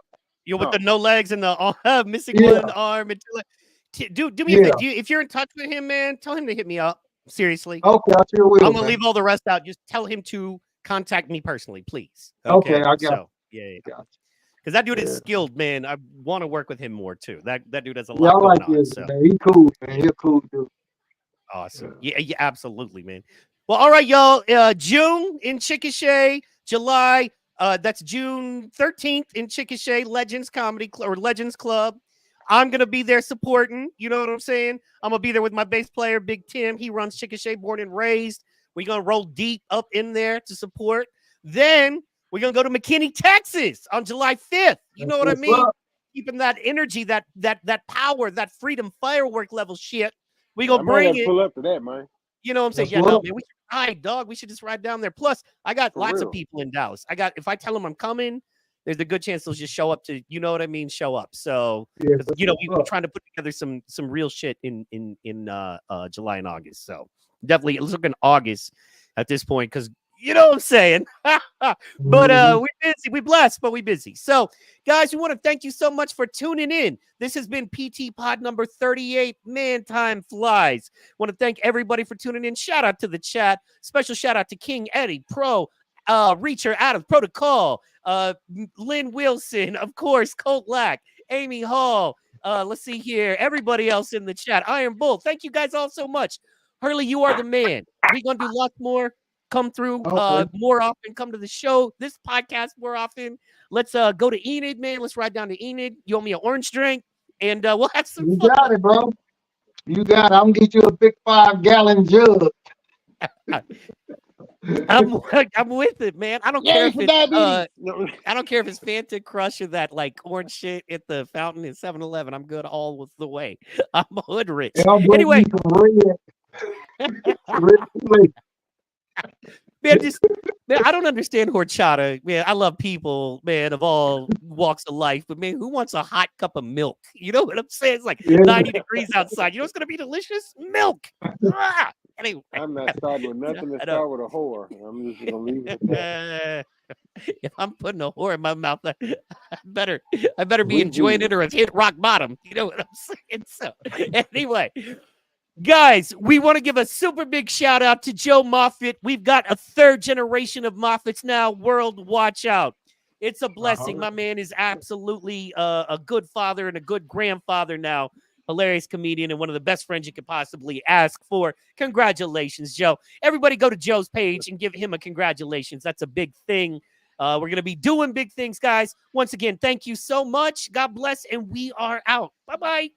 You're with no. the no legs and the missing yeah, one arm and 2 legs. Do me a yeah. favor. If you're in touch with him, man, tell him to hit me up. Seriously, Okay, I sure I'm will, gonna man. leave all the rest out. Just tell him to contact me personally, please. Okay, Okay. I got So yeah. you. Got Because that dude you. is Yeah. skilled, man. I want to work with him more too. That dude has a Yeah, I lot going like on. this, So man. He cool, man. He a cool dude. awesome. Yeah, absolutely, man. Well, all right, y'all. June in Chickasha, July. That's June 13th in Chickasha Legends Comedy or Legends Club. I'm gonna be there supporting. You know what I'm saying? I'm gonna be there with my bass player, Big Tim. He runs Chickasha, born and raised. We're gonna roll deep up in there to support. Then we're gonna go to McKinney, Texas on July 5th. You know what I What's mean? up? Keeping that energy, that power, that freedom firework level shit. We I gonna might have bring to it. pull up to that, man. You know what I'm saying? That's Yeah, what no, up. man. We should ride, dog. We should just ride down there. Plus, I got For lots of real. people in Dallas. If I tell them I'm coming, there's a good chance they'll just show up to, you know what I mean, show up. So, Yeah, because that's we're what's up. trying to put together some real shit in July and August. So definitely let's look in August at this point because you know what I'm saying. But Mhm. we're busy. We blessed, but we busy. So, guys, we want to thank you so much for tuning in. This has been PT Pod number 38. Man, time flies. Want to thank everybody for tuning in. Shout out to the chat. Special shout out to King Eddie, Pro, Reacher out of Protocol, Lynn Wilson, of course, Colt Lack, Amy Hall. Let's see here. Everybody else in the chat. Iron Bull. Thank you guys all so much. Hurley, you are the man. We're gonna do lots more. Come through Okay. more often. Come to the show, this podcast more often. Let's go to Enid, man. Let's ride down to Enid. You owe me an orange drink, and we'll have some You fun. got it, bro. You got it. I'm gonna get you a big 5-gallon jug. I'm with it, man. I don't care Yay if for it's diabetes. No. I don't care if it's Fanta Crush or that like orange shit at the fountain in 7-Eleven. I'm good all the way. I'm hood rich. And I'll bring Anyway, you some red Kool-Aid. man, I don't understand horchata. Man, I love people, man, of all walks of life, but man, who wants a hot cup of milk? You know what I'm saying? It's like Yeah. 90 degrees outside. You know what's gonna be delicious? Milk. Ah! Anyway, I'm not starting with nothing that I don't. start with a whore. I'm just gonna leave it at that. If I'm putting a whore in my mouth, I better be We enjoying do. it or it's hit rock bottom. You know what I'm saying? So anyway, guys, we want to give a super big shout out to Joe Moffitt. We've got a third generation of Moffitts now. World, watch out. It's a blessing. My man is absolutely a good father and a good grandfather now. Hilarious comedian and one of the best friends you could possibly ask for. Congratulations, Joe. Everybody go to Joe's page and give him a congratulations. That's a big thing. We're going to be doing big things, guys. Once again, thank you so much. God bless, and we are out. Bye-bye.